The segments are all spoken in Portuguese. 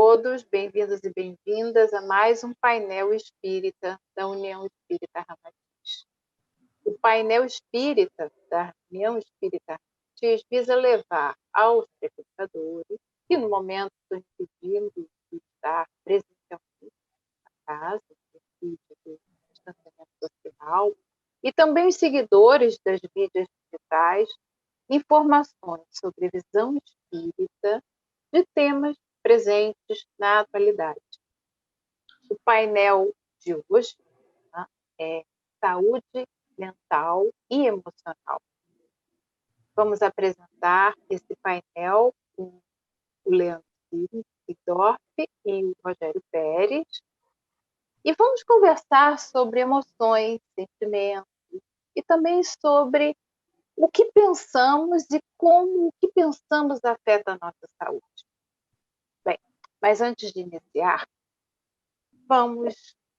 todos, bem-vindos e bem-vindas a mais um painel espírita da União Espírita Ramatiz. O painel espírita da União Espírita Ramatiz visa levar aos frequentadores, que no momento estão impedindo de estar presencialmente na casa, no do distanciamento social, e também os seguidores das mídias digitais, informações sobre visão espírita de temas presentes na atualidade. O painel de hoje, né, é saúde mental e emocional. Vamos apresentar esse painel com o Leandro Sidorf e o Rogério Pérez, e vamos conversar sobre emoções, sentimentos, e também sobre o que pensamos e como o que pensamos afeta a nossa saúde. Bem, mas antes de iniciar,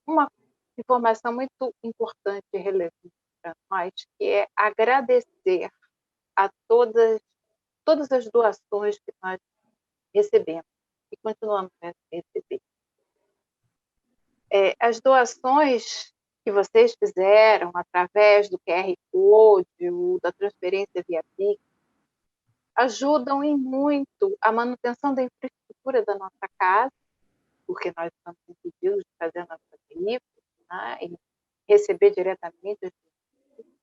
uma informação muito importante e relevante para nós, que é agradecer a todas as doações que nós recebemos e continuamos a receber. As doações que vocês fizeram através do QR Code ou da transferência via Pix ajudam em muito a manutenção da infraestrutura da nossa casa, porque nós estamos impedidos de fazer a nossa tarifa, né, e receber diretamente as doações.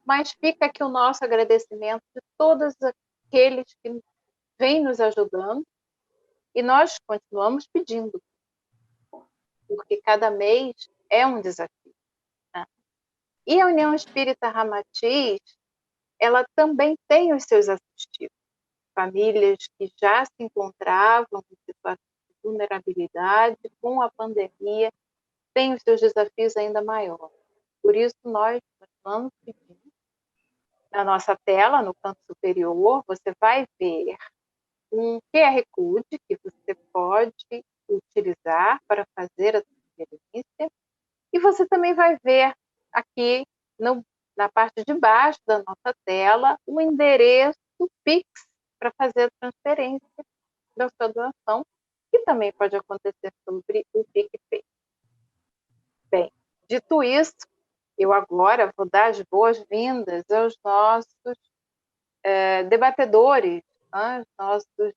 Mas fica aqui o nosso agradecimento de todos aqueles que vêm nos ajudando, e nós continuamos pedindo, porque cada mês é um desafio, né? E a União Espírita Ramatiz, ela também tem os seus assistidos, famílias que já se encontravam em situação de vulnerabilidade com a pandemia, têm os seus desafios ainda maiores. Por isso, nós continuamos pedindo. Na nossa tela, no canto superior, você vai ver um QR Code que você pode utilizar para fazer a transferência. E você também vai ver aqui na parte de baixo da nossa tela o endereço Pix para fazer a transferência da sua doação, que também pode acontecer sobre o PicPay. Bem, dito isso, eu agora vou dar as boas-vindas aos nossos debatedores, os nossos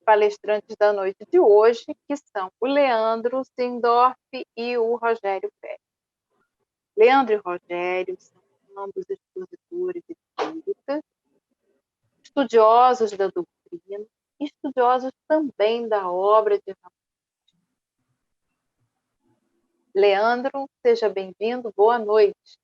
palestrantes da noite de hoje, que são o Leandro Sidorf e o Rogério Pérez. Leandro e Rogério são ambos expositores espíritas, estudiosos da doutrina, estudiosos também da obra de Ramatiz. Leandro, seja bem-vindo, boa noite.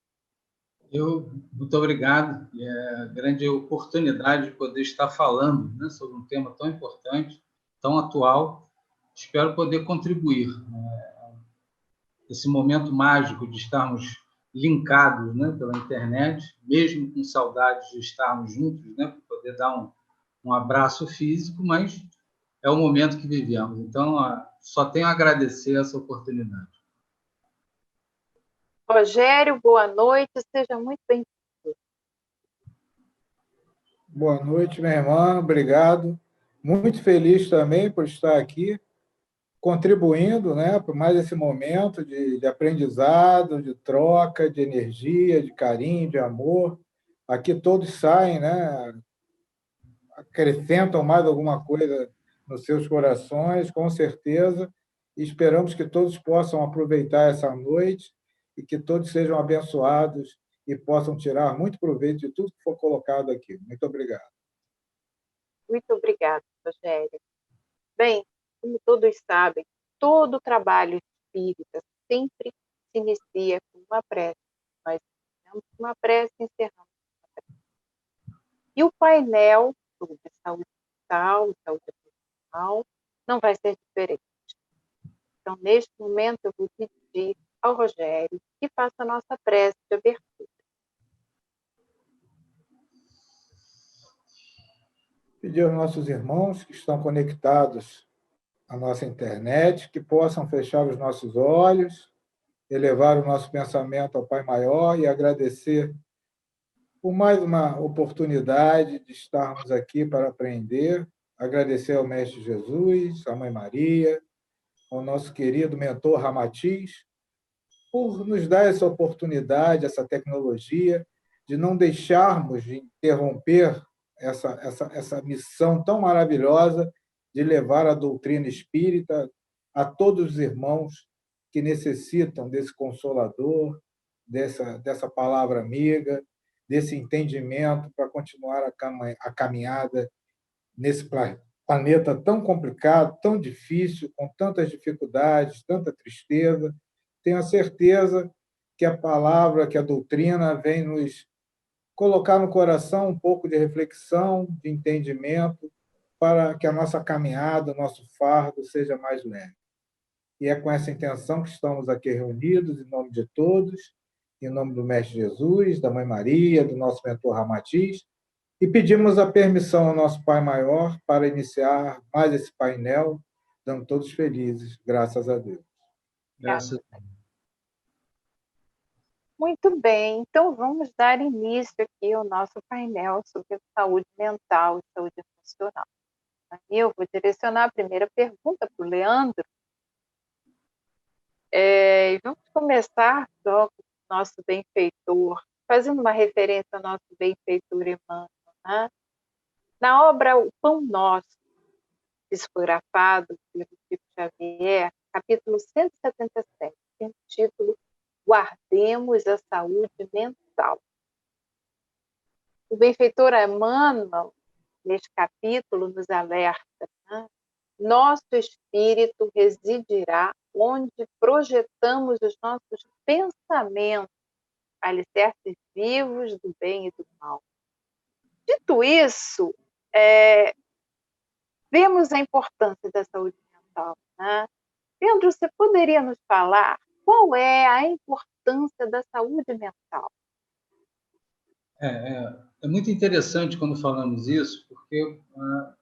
Muito obrigado. É a grande oportunidade de poder estar falando, né, sobre um tema tão importante, tão atual. Espero poder contribuir. Esse momento mágico de estarmos linkados, né, pela internet, mesmo com saudades de estarmos juntos, né, para poder dar um abraço físico, mas é o momento que vivemos. Então, só tenho a agradecer essa oportunidade. Rogério, boa noite, seja muito bem-vindo. Boa noite, minha irmã, obrigado. Muito feliz também por estar aqui, contribuindo, né, por mais esse momento de aprendizado, de troca, de energia, de carinho, de amor. Aqui todos saem, né, acrescentam mais alguma coisa nos seus corações, com certeza, e esperamos que todos possam aproveitar essa noite e que todos sejam abençoados e possam tirar muito proveito de tudo que for colocado aqui. Muito obrigado. Muito obrigada, Rogério. Bem, como todos sabem, todo trabalho espírita sempre se inicia com uma prece. Nós iniciamos com uma prece e encerramos com uma prece. E o painel sobre saúde mental e saúde emocional não vai ser diferente. Então, neste momento, eu vou pedir ao Rogério que faça a nossa prece de abertura. Pedir aos nossos irmãos que estão conectados à nossa internet, que possam fechar os nossos olhos, elevar o nosso pensamento ao Pai Maior e agradecer por mais uma oportunidade de estarmos aqui para aprender, agradecer ao Mestre Jesus, à Mãe Maria, ao nosso querido mentor Ramatiz, por nos dar essa oportunidade, essa tecnologia, de não deixarmos de interromper essa missão tão maravilhosa de levar a doutrina espírita a todos os irmãos que necessitam desse consolador, dessa palavra amiga, desse entendimento para continuar a caminhada nesse planeta tão complicado, tão difícil, com tantas dificuldades, tanta tristeza. Tenho a certeza que a palavra, que a doutrina vem nos colocar no coração um pouco de reflexão, de entendimento, para que a nossa caminhada, o nosso fardo seja mais leve. E é com essa intenção que estamos aqui reunidos, em nome de todos, em nome do Mestre Jesus, da Mãe Maria, do nosso mentor Ramatiz, e pedimos a permissão ao nosso Pai Maior para iniciar mais esse painel, dando todos felizes, graças a Deus. Graças a Deus. Muito bem, então vamos dar início aqui ao nosso painel sobre saúde mental e saúde emocional. Eu vou direcionar a primeira pergunta para o Leandro. E vamos começar com o nosso benfeitor, fazendo uma referência ao nosso benfeitor Emmanuel. Né? Na obra O Pão Nosso, psicografado pelo Chico Xavier, capítulo 177, tem o título Guardemos a Saúde Mental. O benfeitor Emmanuel, neste capítulo, nos alerta, né? Nosso espírito residirá onde projetamos os nossos pensamentos, alicerces vivos do bem e do mal. Dito isso, vemos a importância da saúde mental. Né? Pedro, você poderia nos falar qual é a importância da saúde mental? É muito interessante quando falamos isso, porque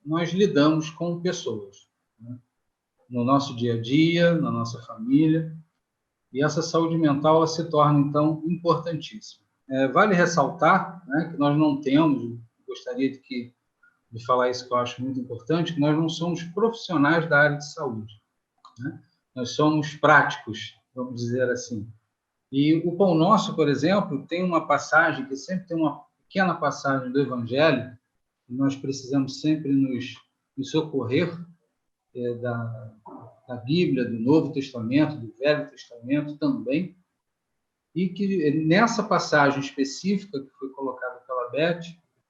nós lidamos com pessoas, né? No nosso dia a dia, na nossa família, e essa saúde mental ela se torna, então, importantíssima. Vale ressaltar, né, que nós não temos, gostaria de falar isso que eu acho muito importante, que nós não somos profissionais da área de saúde, né? Nós somos práticos, vamos dizer assim. E o Pão Nosso, por exemplo, tem uma passagem, que sempre tem uma pequena passagem do Evangelho, que nós precisamos sempre nos socorrer da Bíblia, do Novo Testamento, do Velho Testamento também, e que nessa passagem específica que foi colocada pela Beth,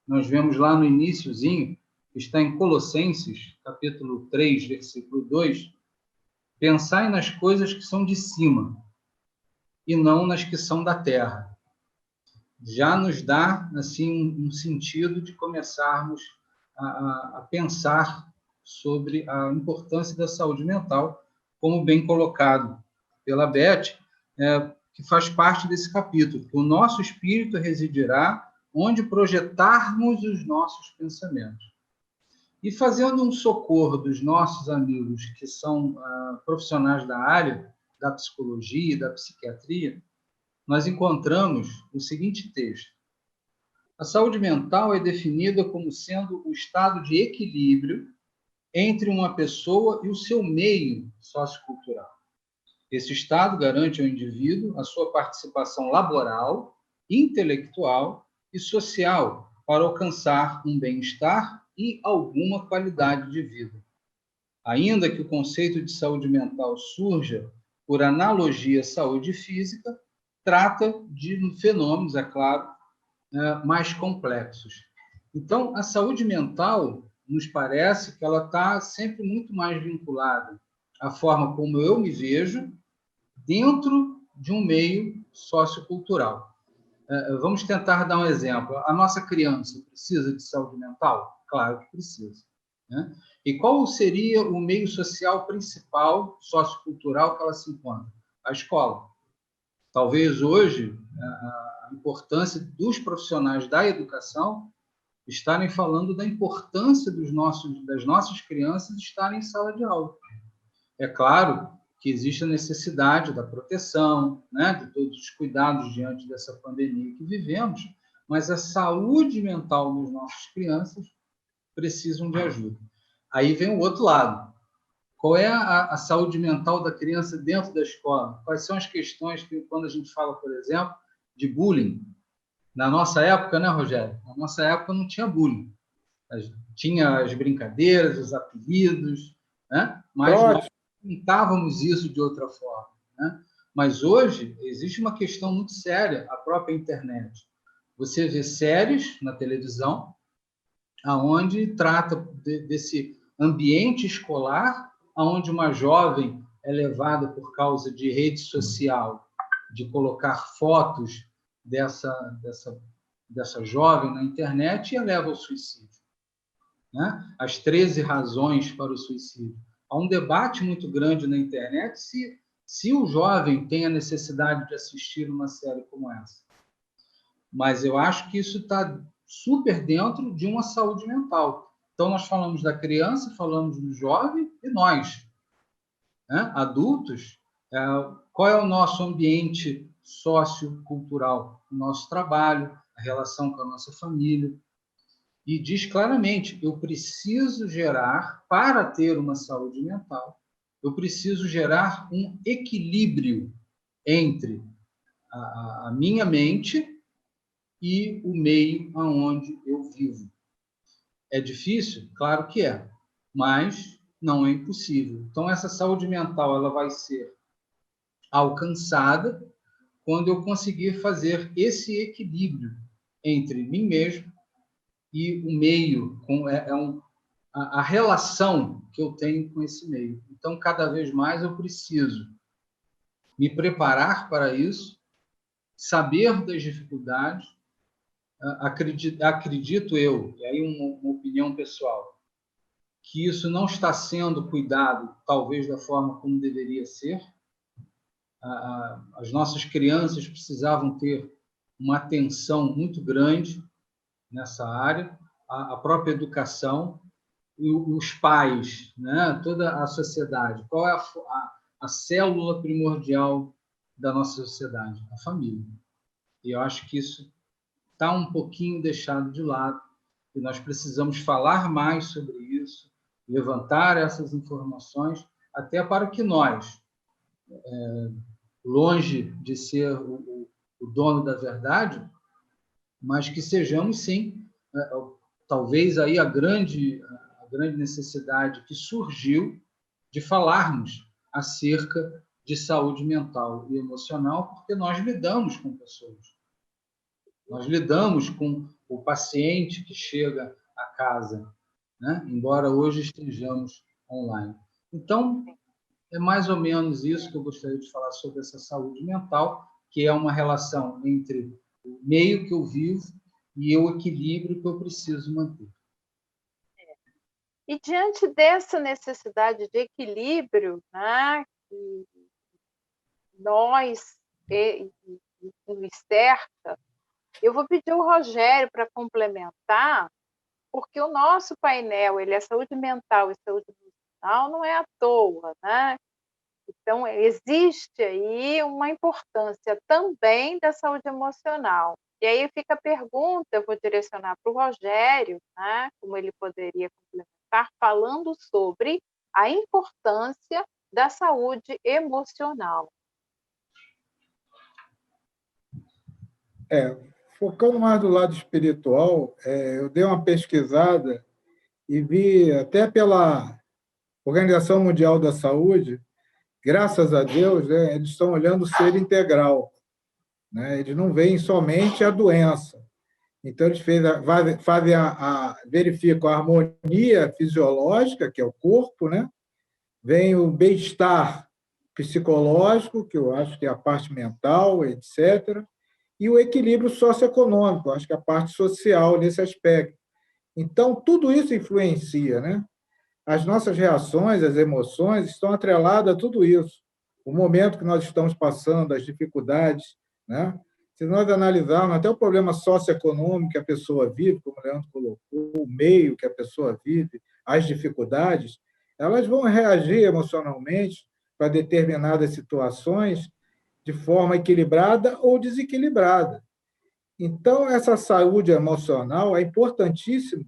nós vemos lá no iniciozinho, que está em Colossenses, capítulo 3, versículo 2, pensai nas coisas que são de cima, e não nas que são da terra. Já nos dá assim um sentido de começarmos a pensar sobre a importância da saúde mental, como bem colocado pela Beth, que faz parte desse capítulo, que o nosso espírito residirá onde projetarmos os nossos pensamentos. E fazendo um socorro dos nossos amigos que são profissionais da área da psicologia e da psiquiatria, nós encontramos o seguinte texto. A saúde mental é definida como sendo o estado de equilíbrio entre uma pessoa e o seu meio sociocultural. Esse estado garante ao indivíduo a sua participação laboral, intelectual e social para alcançar um bem-estar e alguma qualidade de vida. Ainda que o conceito de saúde mental surja por analogia à saúde física, trata de fenômenos, é claro, mais complexos. Então, a saúde mental, nos parece que ela está sempre muito mais vinculada à forma como eu me vejo dentro de um meio sociocultural. Vamos tentar dar um exemplo. A nossa criança precisa de saúde mental? Claro que precisa, né? E qual seria o meio social principal, sociocultural, que ela se encontra? A escola. Talvez hoje a importância dos profissionais da educação estarem falando da importância das nossas crianças estarem em sala de aula. É claro que existe a necessidade da proteção, né, de todos os cuidados diante dessa pandemia que vivemos, mas a saúde mental das nossas crianças precisam de ajuda. Aí vem o outro lado. Qual é a saúde mental da criança dentro da escola? Quais são as questões que, quando a gente fala, por exemplo, de bullying? Na nossa época, né, Rogério? Na nossa época não tinha bullying. Tinha as brincadeiras, os apelidos, né? Mas nós Trote. pintávamos isso de outra forma, né? Mas hoje existe uma questão muito séria, a própria internet. Você vê séries na televisão aonde trata desse ambiente escolar, aonde uma jovem é levada por causa de rede social, de colocar fotos dessa jovem na internet e a leva ao suicídio, né? As 13 razões para o suicídio. Há um debate muito grande na internet se o jovem tem a necessidade de assistir uma série como essa. Mas eu acho que isso está super dentro de uma saúde mental. Então, nós falamos da criança, falamos do jovem e nós, né, adultos, qual é o nosso ambiente sociocultural? O nosso trabalho, a relação com a nossa família. E diz claramente, eu preciso gerar, para ter uma saúde mental, eu preciso gerar um equilíbrio entre a minha mente e o meio aonde eu vivo. É difícil? Claro que é, mas não é impossível. Então, essa saúde mental ela vai ser alcançada quando eu conseguir fazer esse equilíbrio entre mim mesmo e o meio, a relação que eu tenho com esse meio. Então, cada vez mais eu preciso me preparar para isso, saber das dificuldades. Acredito eu, e aí uma opinião pessoal, que isso não está sendo cuidado, talvez da forma como deveria ser. As nossas crianças precisavam ter uma atenção muito grande nessa área, a própria educação, e os pais, né? Toda a sociedade. Qual é a célula primordial da nossa sociedade? A família. E eu acho que isso está um pouquinho deixado de lado, e nós precisamos falar mais sobre isso, levantar essas informações, até para que nós, longe de ser o dono da verdade, mas que sejamos, sim, talvez aí a grande necessidade que surgiu de falarmos acerca de saúde mental e emocional, porque nós lidamos com pessoas. Nós lidamos com o paciente que chega à casa, né? Embora hoje estejamos online. Então, é mais ou menos isso que eu gostaria de falar sobre essa saúde mental, que é uma relação entre o meio que eu vivo e o equilíbrio que eu preciso manter. E diante dessa necessidade de equilíbrio, né, que nós nos cerca, eu vou pedir ao Rogério para complementar, porque o nosso painel ele é saúde mental e saúde emocional, não é à toa, né? Então, existe aí uma importância também da saúde emocional. E aí fica a pergunta, eu vou direcionar para o Rogério, né? Como ele poderia complementar, falando sobre a importância da saúde emocional. Focando mais do lado espiritual, eu dei uma pesquisada e vi, até pela Organização Mundial da Saúde, graças a Deus, né, eles estão olhando o ser integral, né? Eles não veem somente a doença. Então, eles verificam a harmonia fisiológica, que é o corpo, né? Vem o bem-estar psicológico, que eu acho que é a parte mental, etc., e o equilíbrio socioeconômico, acho que é a parte social nesse aspecto. Então, tudo isso influencia, né? As nossas reações, as emoções estão atreladas a tudo isso. O momento que nós estamos passando, as dificuldades, né? Se nós analisarmos até o problema socioeconômico que a pessoa vive, como o Leandro colocou, o meio que a pessoa vive, as dificuldades, elas vão reagir emocionalmente para determinadas situações de forma equilibrada ou desequilibrada. Então, essa saúde emocional é importantíssima,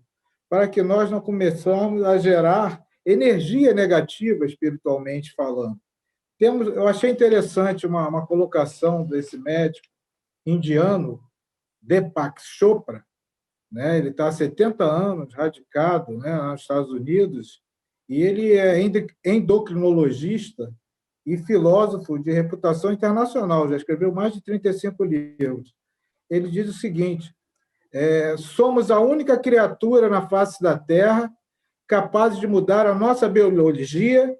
para que nós não começamos a gerar energia negativa, espiritualmente falando. Eu achei interessante uma colocação desse médico indiano, Deepak Chopra, né? Ele está há 70 anos radicado, né, nos Estados Unidos, e ele é endocrinologista e filósofo de reputação internacional, já escreveu mais de 35 livros. Ele diz o seguinte: somos a única criatura na face da Terra capaz de mudar a nossa biologia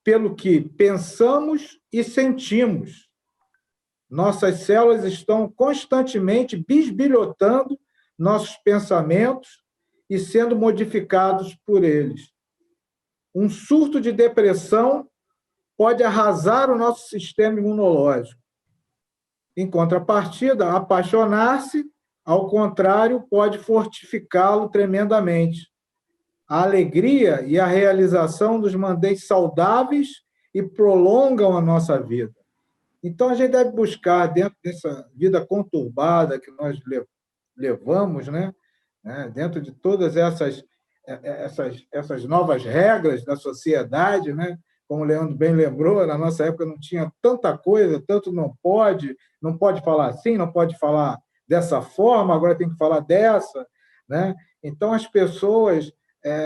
pelo que pensamos e sentimos. Nossas células estão constantemente bisbilhotando nossos pensamentos e sendo modificados por eles. Um surto de depressão pode arrasar o nosso sistema imunológico. Em contrapartida, apaixonar-se, ao contrário, pode fortificá-lo tremendamente. A alegria e a realização nos mantêm saudáveis e prolongam a nossa vida. Então, a gente deve buscar, dentro dessa vida conturbada que nós levamos, né, dentro de todas essas novas regras da sociedade, né, como o Leandro bem lembrou, na nossa época não tinha tanta coisa, tanto não pode falar assim, não pode falar dessa forma, agora tem que falar dessa, né? Então, as pessoas,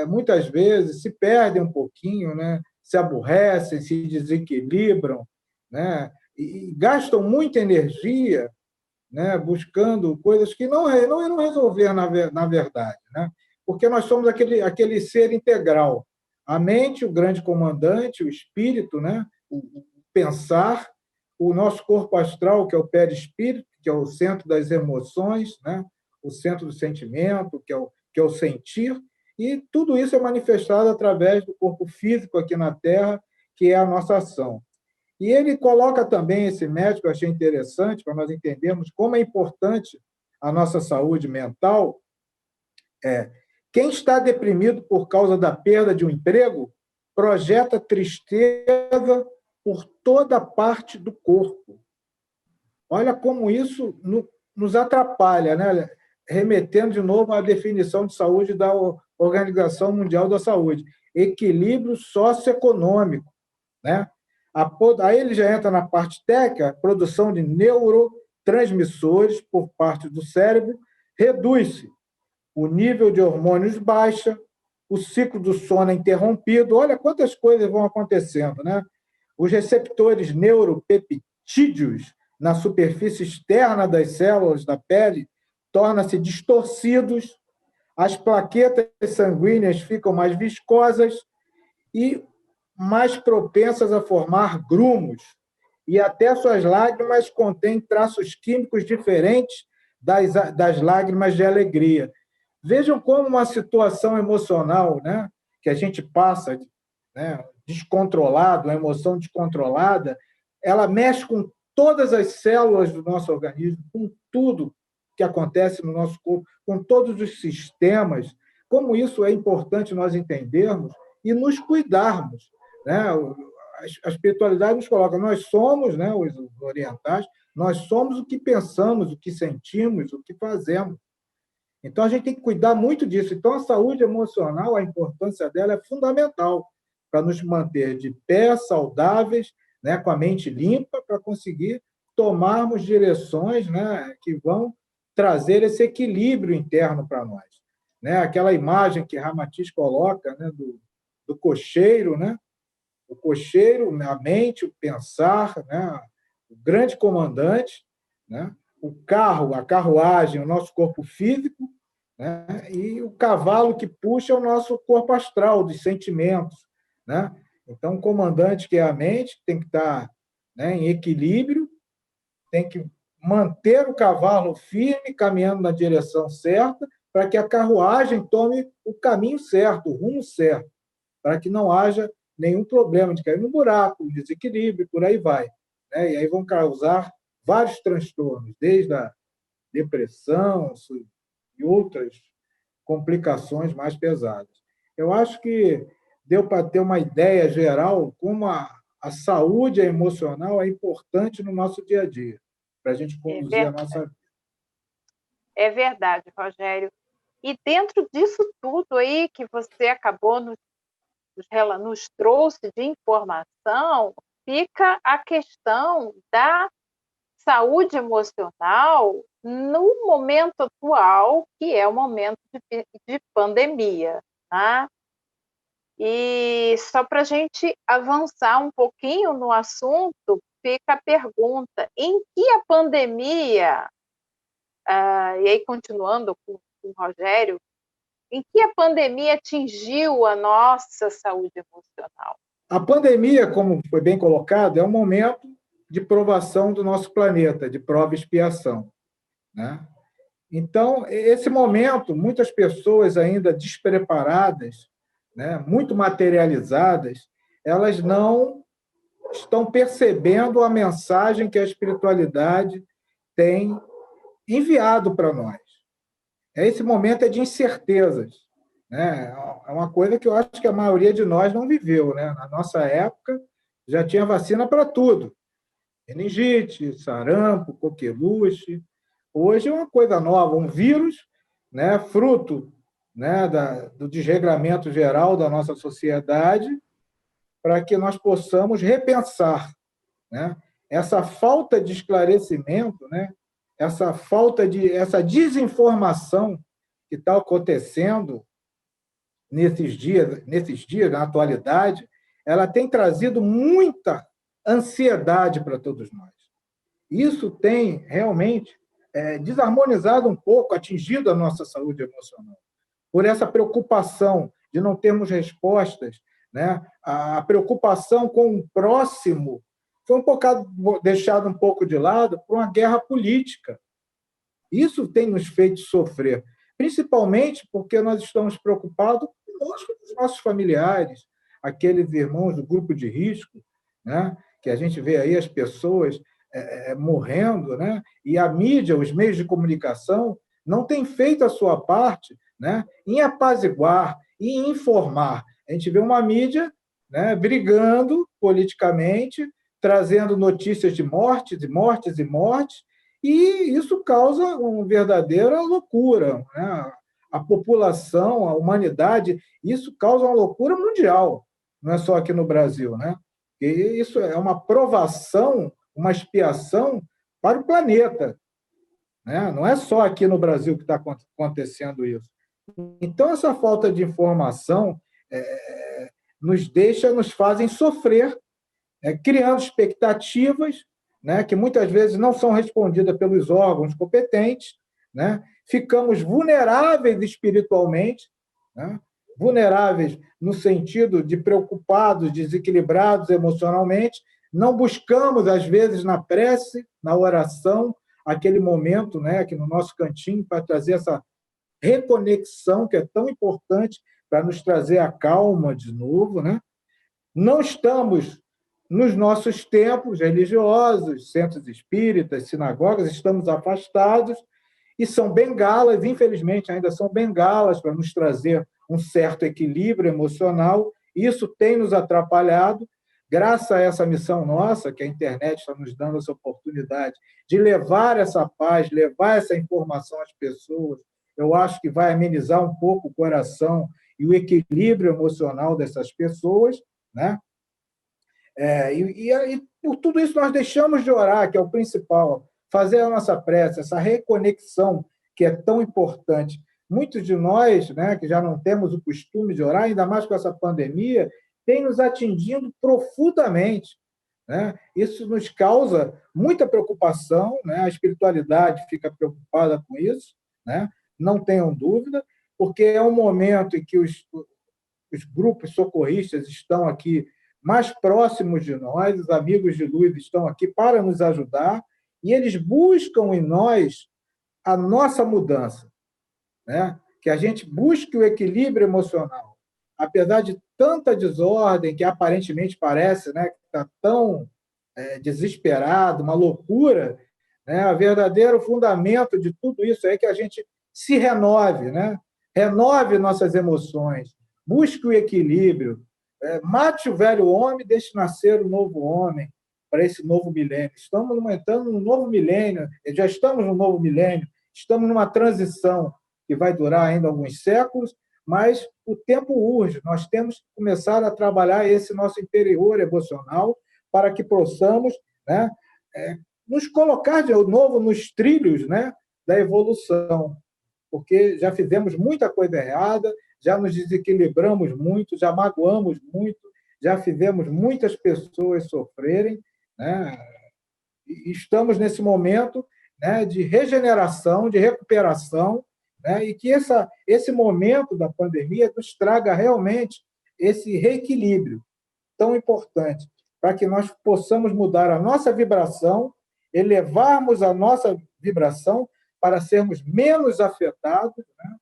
muitas vezes, se perdem um pouquinho, né, se aborrecem, se desequilibram, né, e gastam muita energia, né, buscando coisas que não irão resolver na verdade, né? Porque nós somos aquele ser integral. A mente, o grande comandante, o espírito, né, o pensar, o nosso corpo astral, que é o perispírito, que é o centro das emoções, né, o centro do sentimento, que é o sentir, e tudo isso é manifestado através do corpo físico aqui na Terra, que é a nossa ação. E ele coloca também, esse médico, eu achei interessante, para nós entendermos como é importante a nossa saúde mental. Quem está deprimido por causa da perda de um emprego projeta tristeza por toda parte do corpo. Olha como isso nos atrapalha, né? Remetendo de novo à definição de saúde da Organização Mundial da Saúde: equilíbrio socioeconômico, né? Aí ele já entra na parte técnica: produção de neurotransmissores por parte do cérebro reduz-se, o nível de hormônios baixa, o ciclo do sono é interrompido. Olha quantas coisas vão acontecendo, né? Os receptores neuropeptídeos na superfície externa das células da pele tornam-se distorcidos, as plaquetas sanguíneas ficam mais viscosas e mais propensas a formar grumos, e até suas lágrimas contêm traços químicos diferentes das lágrimas de alegria. Vejam como uma situação emocional, né, que a gente passa, né, descontrolado, uma emoção descontrolada, ela mexe com todas as células do nosso organismo, com tudo que acontece no nosso corpo, com todos os sistemas. Como isso é importante nós entendermos e nos cuidarmos, né? A espiritualidade nos coloca: nós somos, né, os orientais, nós somos o que pensamos, o que sentimos, o que fazemos. Então, a gente tem que cuidar muito disso. Então, a saúde emocional, a importância dela é fundamental para nos manter de pé, saudáveis, né, com a mente limpa, para conseguir tomarmos direções, né, que vão trazer esse equilíbrio interno para nós, né? Aquela imagem que Ramatiz coloca, né, do cocheiro, né? O cocheiro, a mente, o pensar, né? O grande comandante, né? O carro, a carruagem, o nosso corpo físico, né? E o cavalo que puxa o nosso corpo astral, dos sentimentos, né? Então, o comandante, que é a mente, tem que estar, né, em equilíbrio, tem que manter o cavalo firme, caminhando na direção certa, para que a carruagem tome o caminho certo, o rumo certo, para que não haja nenhum problema de cair no buraco, desequilíbrio, por aí vai, né? E aí vão causar vários transtornos, desde a depressão e outras complicações mais pesadas. Eu acho que deu para ter uma ideia geral como a saúde emocional é importante no nosso dia a dia, para a gente conduzir a nossa vida. É verdade, Rogério. E dentro disso tudo aí que você acabou nos trouxe de informação, fica a questão da saúde emocional no momento atual, que é o momento de pandemia, tá? E só para a gente avançar um pouquinho no assunto, fica a pergunta: em que a pandemia, e aí continuando com o Rogério, em que a pandemia atingiu a nossa saúde emocional? A pandemia, como foi bem colocado, é um momento de provação do nosso planeta, de prova e expiação, né? Então, esse momento, muitas pessoas ainda despreparadas, né, muito materializadas, elas não estão percebendo a mensagem que a espiritualidade tem enviado para nós. Esse momento é de incertezas, né? É uma coisa que eu acho que a maioria de nós não viveu, né? Na nossa época já tinha vacina para tudo: meningite, sarampo, coqueluche. Hoje é uma coisa nova, um vírus, né? Fruto, né, do desregramento geral da nossa sociedade, para que nós possamos repensar, né? Essa falta de esclarecimento, né? Essa desinformação que está acontecendo nesses dias, na atualidade, ela tem trazido muita ansiedade para todos nós. Isso tem realmente desarmonizado um pouco, atingido a nossa saúde emocional. Por essa preocupação de não termos respostas, né? A preocupação com o próximo foi deixado um pouco de lado por uma guerra política. Isso tem nos feito sofrer, principalmente porque nós estamos preocupados conosco, com os nossos familiares, aqueles irmãos do grupo de risco, né? Que a gente vê aí as pessoas morrendo, né? E a mídia, os meios de comunicação, não têm feito a sua parte, né, em apaziguar e informar. A gente vê uma mídia, né, brigando politicamente, trazendo notícias de mortes e mortes e mortes, e isso causa uma verdadeira loucura, né? A população, a humanidade, isso causa uma loucura mundial, não é só aqui no Brasil, né? E isso é uma provação, uma expiação para o planeta, né? Não é só aqui no Brasil que está acontecendo isso. Então, essa falta de informação nos fazem sofrer, criando expectativas, né, que muitas vezes não são respondidas pelos órgãos competentes, né? Ficamos vulneráveis espiritualmente, né? Vulneráveis no sentido de preocupados, desequilibrados emocionalmente, não buscamos, às vezes, na prece, na oração, aquele momento, né, aqui no nosso cantinho, para trazer essa reconexão que é tão importante para nos trazer a calma de novo, né? Não estamos nos nossos templos religiosos, centros espíritas, sinagogas, estamos afastados e são bengalas, infelizmente ainda são bengalas para nos trazer um certo equilíbrio emocional. Isso tem nos atrapalhado. Graças a essa missão nossa, que a internet está nos dando essa oportunidade de levar essa paz, levar essa informação às pessoas, eu acho que vai amenizar um pouco o coração e o equilíbrio emocional dessas pessoas, né? E por tudo isso nós deixamos de orar, que é o principal, fazer a nossa prece, essa reconexão que é tão importante. Muitos de nós, né, que já não temos o costume de orar, ainda mais com essa pandemia, tem nos atingindo profundamente, né? Isso nos causa muita preocupação, né? A espiritualidade fica preocupada com isso, né? Não tenham dúvida, porque é um momento em que os grupos socorristas estão aqui mais próximos de nós, os amigos de luz estão aqui para nos ajudar, e eles buscam em nós a nossa mudança, né? Que a gente busque o equilíbrio emocional. Apesar de tanta desordem, que aparentemente parece, né, que está tão desesperado, uma loucura, né? O verdadeiro fundamento de tudo isso é que a gente se renove, né? Renove nossas emoções, busque o equilíbrio, mate o velho homem e deixe nascer o novo homem para esse novo milênio. Estamos entrando no novo milênio, já estamos no novo milênio, estamos numa transição. que vai durar ainda alguns séculos, mas o tempo urge, nós temos que começar a trabalhar esse nosso interior emocional para que possamos, né, nos colocar de novo nos trilhos, né, da evolução, porque já fizemos muita coisa errada, já nos desequilibramos muito, já magoamos muito, já fizemos muitas pessoas sofrerem, né? E estamos nesse momento, né, de regeneração, de recuperação, né, e que esse momento da pandemia nos traga realmente esse reequilíbrio tão importante, para que nós possamos mudar a nossa vibração, elevarmos a nossa vibração para sermos menos afetados, né?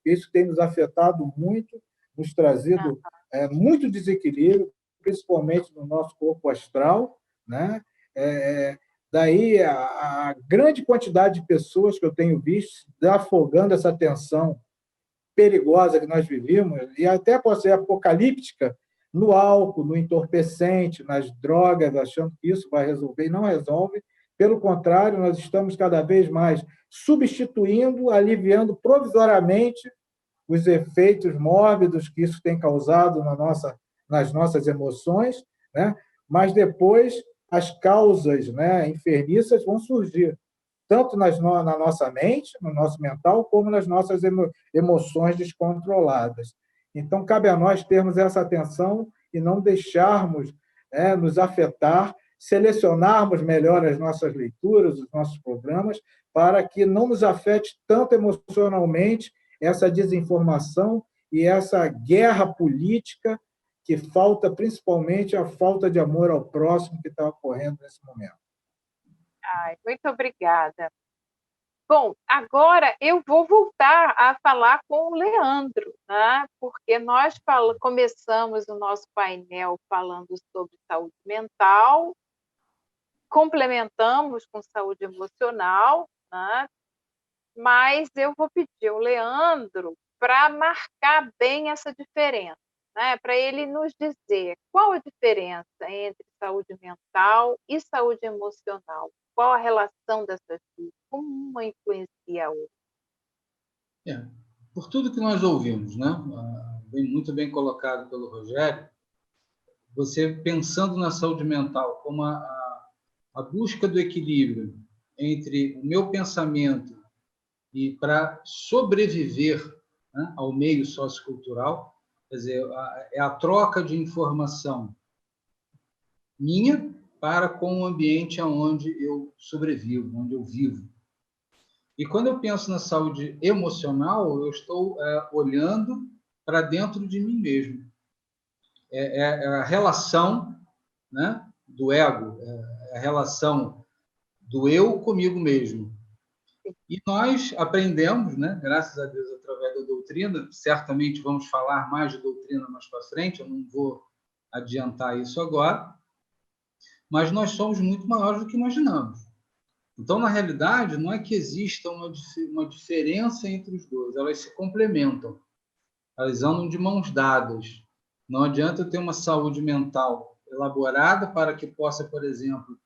Isso tem nos afetado muito, nos trazido muito desequilíbrio, principalmente no nosso corpo astral, né? Daí a grande quantidade de pessoas que eu tenho visto afogando essa tensão perigosa que nós vivemos, e até pode ser apocalíptica, no álcool, no entorpecente, nas drogas, achando que isso vai resolver, e não resolve. Pelo contrário, nós estamos cada vez mais substituindo, aliviando provisoriamente os efeitos mórbidos que isso tem causado nas nossas emoções, né? Mas depois as causas, né, enfermiças vão surgir, tanto na nossa mente, no nosso mental, como nas nossas emoções descontroladas. Então, cabe a nós termos essa atenção e não deixarmos, né, nos afetar, selecionarmos melhor as nossas leituras, os nossos programas, para que não nos afete tanto emocionalmente essa desinformação e essa guerra política que falta, principalmente, a falta de amor ao próximo que está ocorrendo nesse momento. Ai, muito obrigada. Bom, agora eu vou voltar a falar com o Leandro, né? Porque nós começamos o nosso painel falando sobre saúde mental, complementamos com saúde emocional, né? Mas eu vou pedir ao Leandro para marcar bem essa diferença, né? Para ele nos dizer qual a diferença entre saúde mental e saúde emocional. Qual a relação dessas duas? Como uma influencia a outra? Por tudo que nós ouvimos, né? Muito bem colocado pelo Rogério, você pensando na saúde mental como a busca do equilíbrio entre o meu pensamento e para sobreviver, né, ao meio sociocultural, quer dizer, é a troca de informação minha para com o ambiente onde eu sobrevivo, onde eu vivo. E quando eu penso na saúde emocional, eu estou olhando para dentro de mim mesmo. É a relação, né, do ego, é a relação do eu comigo mesmo. E nós aprendemos, né, graças a Deus, através da doutrina, certamente vamos falar mais de doutrina mais para frente, eu não vou adiantar isso agora, mas nós somos muito maiores do que imaginamos. Então, na realidade, não é que exista uma diferença entre os dois, elas se complementam, elas andam de mãos dadas. Não adianta eu ter uma saúde mental elaborada para que possa, por exemplo,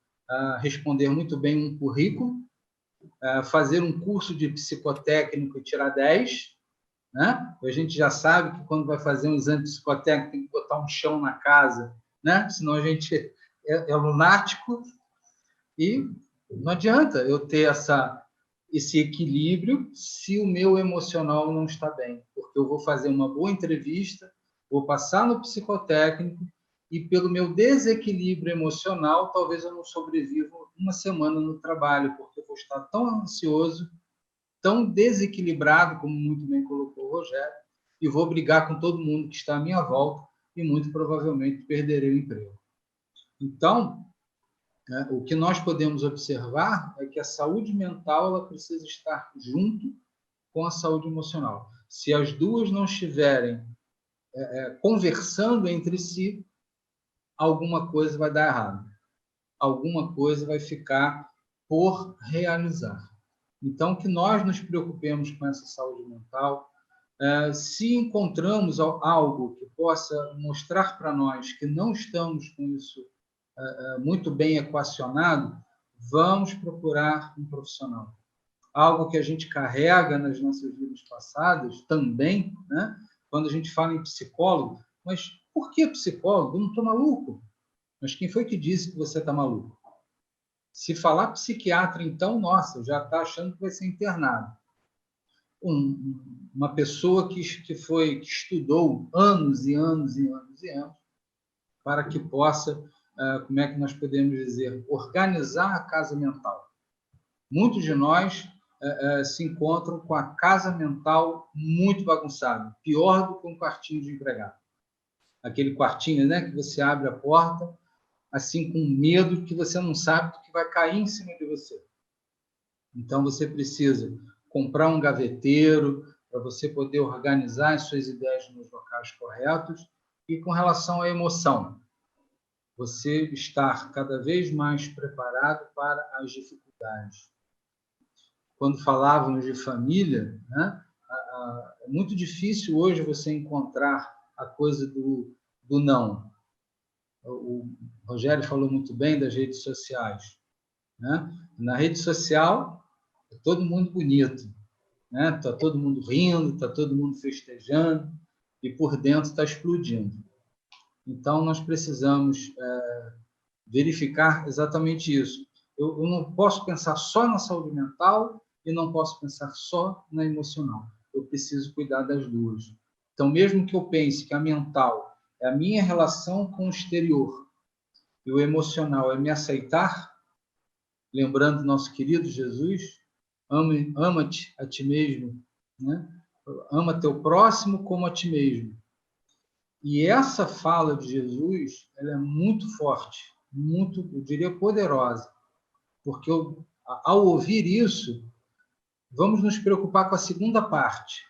responder muito bem um currículo, fazer um curso de psicotécnico e tirar 10, né? A gente já sabe que quando vai fazer um exame psicotécnico tem que botar um chão na casa, né? Senão a gente é lunático. E não adianta eu ter esse equilíbrio se o meu emocional não está bem, porque eu vou fazer uma boa entrevista, vou passar no psicotécnico e pelo meu desequilíbrio emocional, talvez eu não sobreviva uma semana no trabalho, porque eu vou estar tão ansioso, tão desequilibrado, como muito bem colocou o Rogério, e vou brigar com todo mundo que está à minha volta e muito provavelmente perderei o emprego. Então, o que nós podemos observar é que a saúde mental ela precisa estar junto com a saúde emocional. Se as duas não estiverem conversando entre si, alguma coisa vai dar errado. Alguma coisa vai ficar por realizar. Então, que nós nos preocupemos com essa saúde mental. Se encontramos algo que possa mostrar para nós que não estamos com isso muito bem equacionado, vamos procurar um profissional. algo que a gente carrega nas nossas vidas passadas também, né? Quando a gente fala em psicólogo, mas por que psicólogo? Eu não estou maluco. Mas quem foi que disse que você está maluco? Se falar psiquiatra, então, nossa, já está achando que vai ser internado. Uma pessoa que estudou anos e anos e anos e anos para que possa, como é que nós podemos dizer, organizar a casa mental. Muitos de nós se encontram com a casa mental muito bagunçada, pior do que um quartinho de empregado. Aquele quartinho, né, que você abre a porta, assim, com medo que você não sabe do que vai cair em cima de você. Então, você precisa comprar um gaveteiro para você poder organizar as suas ideias nos locais corretos. E com relação à emoção, você estar cada vez mais preparado para as dificuldades. Quando falávamos de família, né, é muito difícil hoje você encontrar a coisa do não. O Rogério falou muito bem das redes sociais, né? Na rede social, é todo mundo bonito, né? Tá todo mundo rindo, tá todo mundo festejando e por dentro está explodindo. Então, nós precisamos verificar exatamente isso. Eu não posso pensar só na saúde mental e não posso pensar só na emocional. Eu preciso cuidar das duas. Então, mesmo que eu pense que a mental é a minha relação com o exterior e o emocional é me aceitar, lembrando nosso querido Jesus, ama-te a ti mesmo, né? Ama teu próximo como a ti mesmo. E essa fala de Jesus, ela é muito forte, muito, eu diria, poderosa, porque ao ouvir isso, vamos nos preocupar com a segunda parte.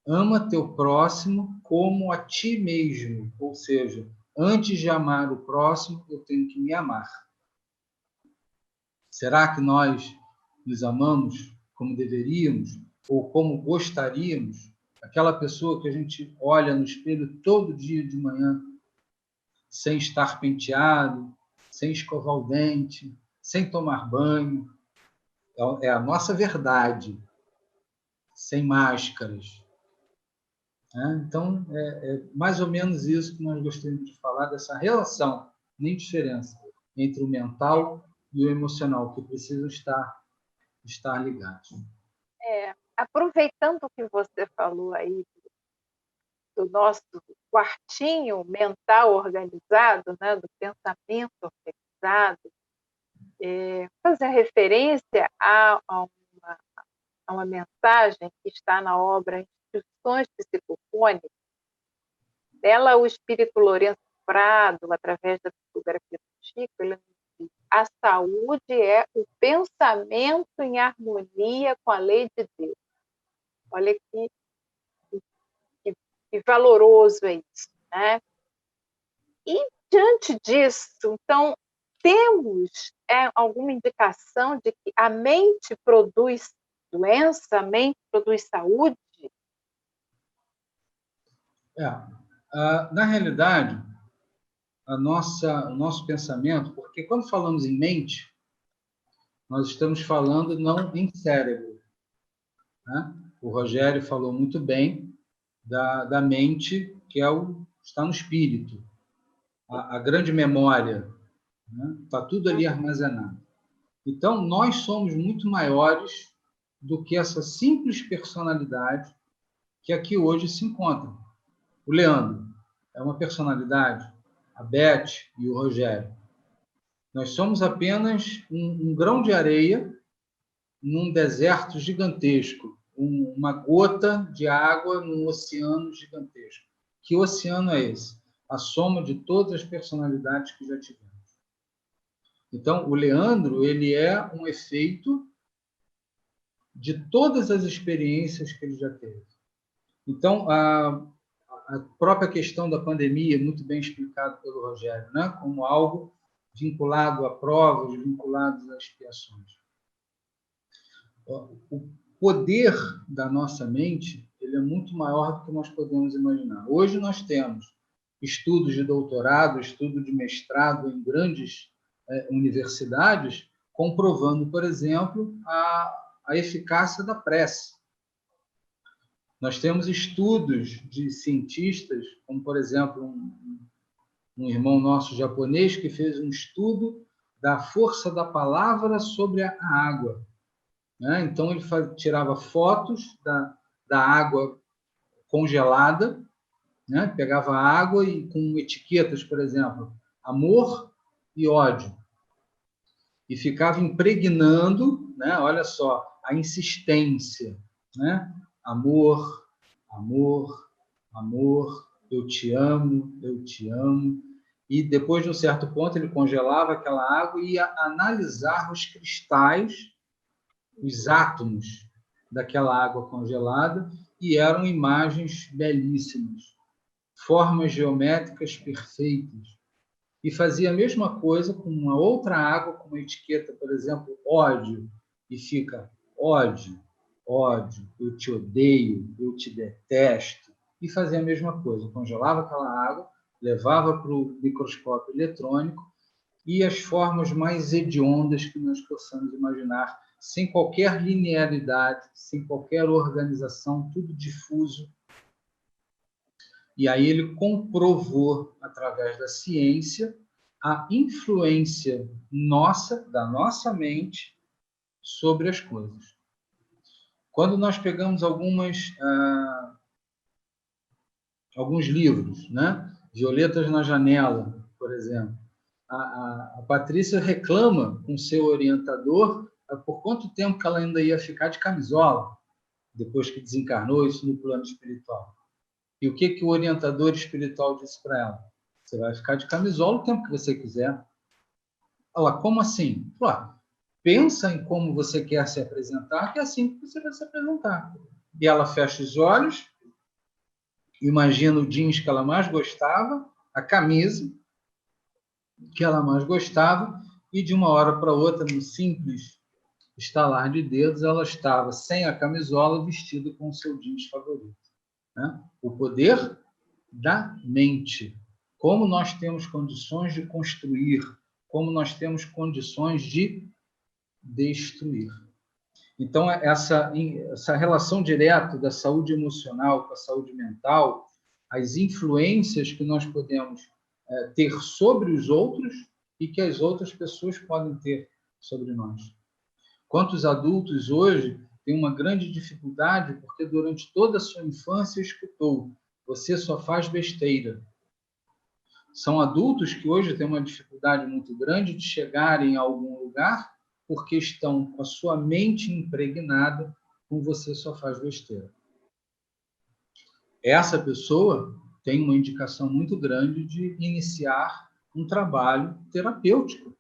Ama teu próximo como a ti mesmo, ou seja, antes de amar o próximo, eu tenho que me amar. Será que nós nos amamos como deveríamos ou como gostaríamos? Aquela pessoa que a gente olha no espelho todo dia de manhã, sem estar penteado, sem escovar o dente, sem tomar banho. É a nossa verdade, sem máscaras. Então, é mais ou menos isso que nós gostaríamos de falar, dessa relação, nem diferença, entre o mental e o emocional, que precisam estar ligados. Aproveitando o que você falou aí do nosso quartinho mental organizado, né, do pensamento organizado, fazer referência a uma mensagem que está na obra Instruções Psicofônicas. Dela, o espírito Lourenço Prado, através da psicografia do Chico, ele diz: a saúde é o pensamento em harmonia com a lei de Deus. Olha que valoroso é isso, né? E, diante disso, então, temos alguma indicação de que a mente produz doença, a mente produz saúde? Na realidade, o nosso pensamento, porque quando falamos em mente, nós estamos falando não em cérebro, né? O Rogério falou muito bem da mente, que está no espírito, a grande memória, né? Está tudo ali armazenado. Então, nós somos muito maiores do que essa simples personalidade que aqui hoje se encontra. O Leandro é uma personalidade, a Beth e o Rogério. Nós somos apenas um grão de areia num deserto gigantesco, uma gota de água num oceano gigantesco. Que oceano é esse? A soma de todas as personalidades que já tivemos. Então, o Leandro, ele é um efeito de todas as experiências que ele já teve. Então, a própria questão da pandemia, muito bem explicado pelo Rogério, né? Como algo vinculado a provas, vinculado a expiações. O poder da nossa mente, ele é muito maior do que nós podemos imaginar. Hoje nós temos estudos de doutorado, estudo de mestrado em grandes universidades, comprovando, por exemplo, a eficácia da prece. Nós temos estudos de cientistas, como, por exemplo, um irmão nosso japonês que fez um estudo da força da palavra sobre a água. Né? Então, ele tirava fotos da água congelada, né? Pegava a água e com etiquetas, por exemplo, amor e ódio, e ficava impregnando, né? Olha só, a insistência, né? Amor, amor, amor, eu te amo, eu te amo. E depois de um certo ponto ele congelava aquela água e ia analisar os cristais, os átomos daquela água congelada, e eram imagens belíssimas, formas geométricas perfeitas. E fazia a mesma coisa com uma outra água, com uma etiqueta, por exemplo, ódio, e fica ódio, ódio, eu te odeio, eu te detesto, e fazia a mesma coisa, congelava aquela água, levava para o microscópio eletrônico, e as formas mais hediondas que nós possamos imaginar, sem qualquer linearidade, sem qualquer organização, tudo difuso. E aí ele comprovou, através da ciência, a influência nossa, da nossa mente, sobre as coisas. Quando nós pegamos alguns livros, né? Violetas na Janela, por exemplo, a Patrícia reclama com seu orientador por quanto tempo que ela ainda ia ficar de camisola, depois que desencarnou, isso no plano espiritual. E o que o orientador espiritual disse para ela? Você vai ficar de camisola o tempo que você quiser. Ela, como assim? Claro, pensa em como você quer se apresentar, que é assim que você vai se apresentar. E ela fecha os olhos, imagina o jeans que ela mais gostava, a camisa que ela mais gostava, e de uma hora para outra, no simples estalar de dedos, ela estava sem a camisola, vestida com o seu jeans favorito. Né? O poder da mente. Como nós temos condições de construir, como nós temos condições de destruir. Então, essa relação direta da saúde emocional com a saúde mental, as influências que nós podemos ter sobre os outros e que as outras pessoas podem ter sobre nós. Quantos adultos hoje têm uma grande dificuldade porque durante toda a sua infância escutou: você só faz besteira. São adultos que hoje têm uma dificuldade muito grande de chegarem a algum lugar porque estão com a sua mente impregnada com você só faz besteira. Essa pessoa tem uma indicação muito grande de iniciar um trabalho terapêutico,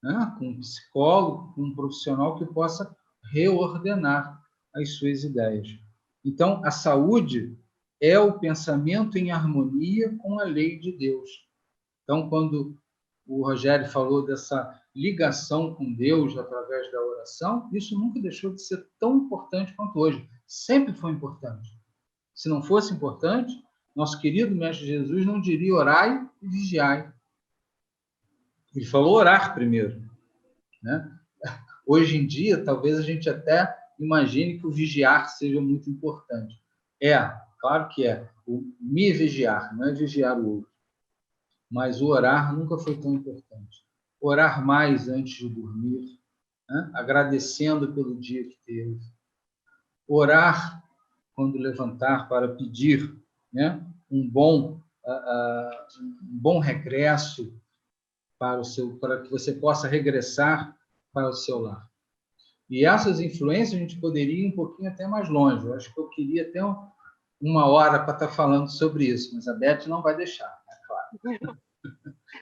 né? Com um psicólogo, com um profissional que possa reordenar as suas ideias. Então, a saúde é o pensamento em harmonia com a lei de Deus. Então, quando o Rogério falou dessa ligação com Deus através da oração, isso nunca deixou de ser tão importante quanto hoje. Sempre foi importante. Se não fosse importante, nosso querido Mestre Jesus não diria orai e vigiai. Ele falou orar primeiro, né? Hoje em dia, talvez a gente até imagine que o vigiar seja muito importante. Claro que é. O me vigiar, não é vigiar o outro. Mas o orar nunca foi tão importante. Orar mais antes de dormir, né? Agradecendo pelo dia que teve. Orar quando levantar para pedir, né? um bom regresso para que você possa regressar para o seu lar. E essas influências a gente poderia ir um pouquinho até mais longe. Eu acho que eu queria até uma hora para estar falando sobre isso, mas a Beth não vai deixar, é claro.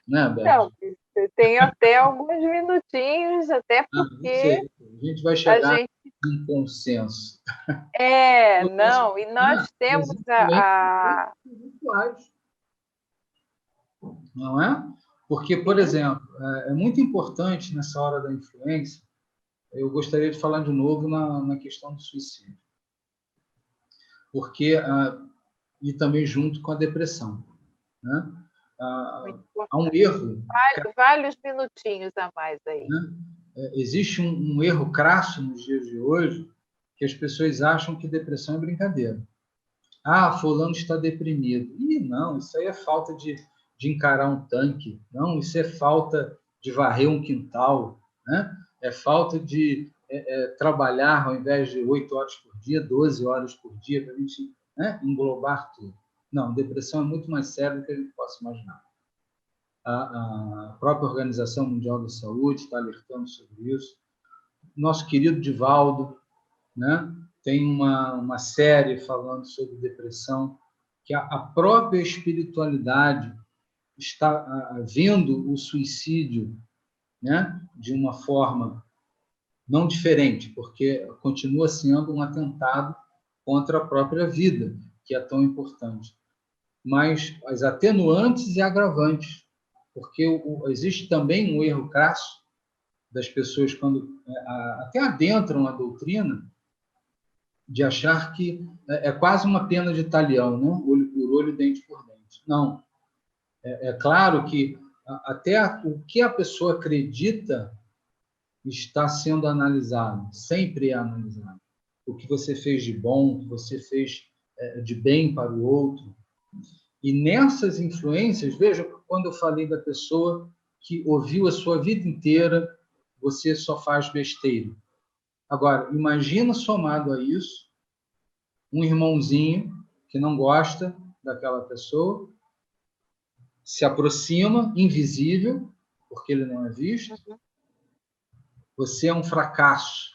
Né, Beth? Não, eu tenho até alguns minutinhos, até porque a gente vai chegar em um consenso. Não, e nós temos não é? Porque, por exemplo, é muito importante nessa hora da influência, eu gostaria de falar de novo na questão do suicídio. Porque, e também junto com a depressão. Né? Há um erro. Vários minutinhos a mais aí. Né? existe um erro crasso nos dias de hoje, que as pessoas acham que depressão é brincadeira. Ah, fulano está deprimido. Ih, não, isso aí é falta de encarar um tanque. Não, isso é falta de varrer um quintal, né? É falta de trabalhar, ao invés de 8 horas por dia, 12 horas por dia, para a gente, né, englobar tudo. Não, depressão é muito mais sério do que a gente possa imaginar. A própria Organização Mundial da Saúde está alertando sobre isso. Nosso querido Divaldo, né, tem uma série falando sobre depressão, que a própria espiritualidade está vendo o suicídio, né, de uma forma não diferente, porque continua sendo um atentado contra a própria vida, que é tão importante. Mas as atenuantes e agravantes, porque existe também um erro crasso das pessoas quando até adentram a doutrina, de achar que é quase uma pena de talião, né? Olho por olho, dente por dente. Não. É claro que até o que a pessoa acredita está sendo analisado, sempre é analisado. O que você fez de bom, o que você fez de bem para o outro. E nessas influências, veja, quando eu falei da pessoa que ouviu a sua vida inteira, você só faz besteira. Agora, imagina somado a isso, um irmãozinho que não gosta daquela pessoa, se aproxima, invisível, porque ele não é visto. Você é um fracasso.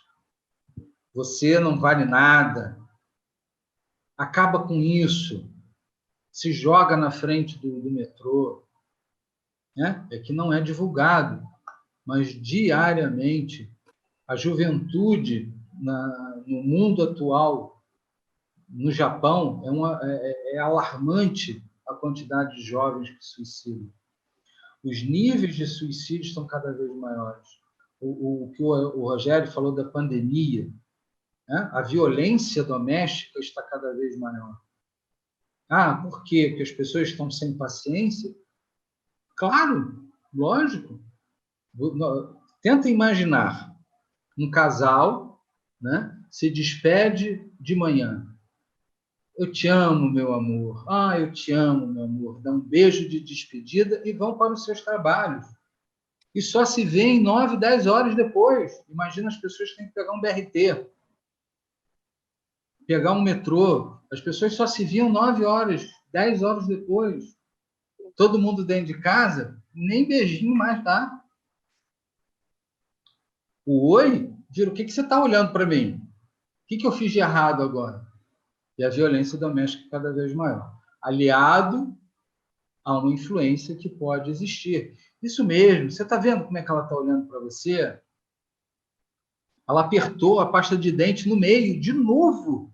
Você não vale nada. Acaba com isso. Se joga na frente do metrô. Né? É que não é divulgado, mas diariamente a juventude no mundo atual, no Japão, é alarmante a quantidade de jovens que suicidam. Os níveis de suicídio estão cada vez maiores. O que o Rogério falou da pandemia, né? A violência doméstica está cada vez maior. Ah, por quê? Porque as pessoas estão sem paciência? Claro, lógico. Tenta imaginar um casal, né, se despede de manhã. Eu te amo, meu amor. Ah, eu te amo, meu amor. Dá um beijo de despedida e vão para os seus trabalhos. E só se vêem 9, 10 horas depois. Imagina as pessoas que têm que pegar um BRT, pegar um metrô. As pessoas só se viam 9 horas, 10 horas depois. Todo mundo dentro de casa, nem beijinho mais dá. O oi, vira, o que você está olhando para mim? O que eu fiz de errado agora? E a violência doméstica cada vez maior. Aliado a uma influência que pode existir. Isso mesmo, você está vendo como é que ela está olhando para você? Ela apertou a pasta de dente no meio, de novo.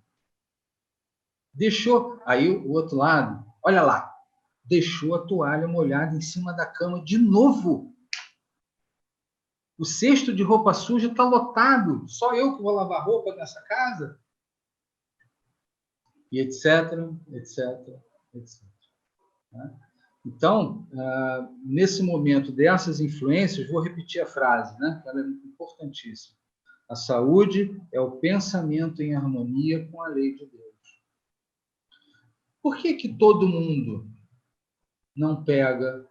Deixou. Aí o outro lado, olha lá, deixou a toalha molhada em cima da cama de novo. O cesto de roupa suja está lotado. Só eu que vou lavar roupa nessa casa? E etc, etc, etc. Então, nesse momento dessas influências, vou repetir a frase, né? Ela é importantíssima. A saúde é o pensamento em harmonia com a lei de Deus. Por que todo mundo não pega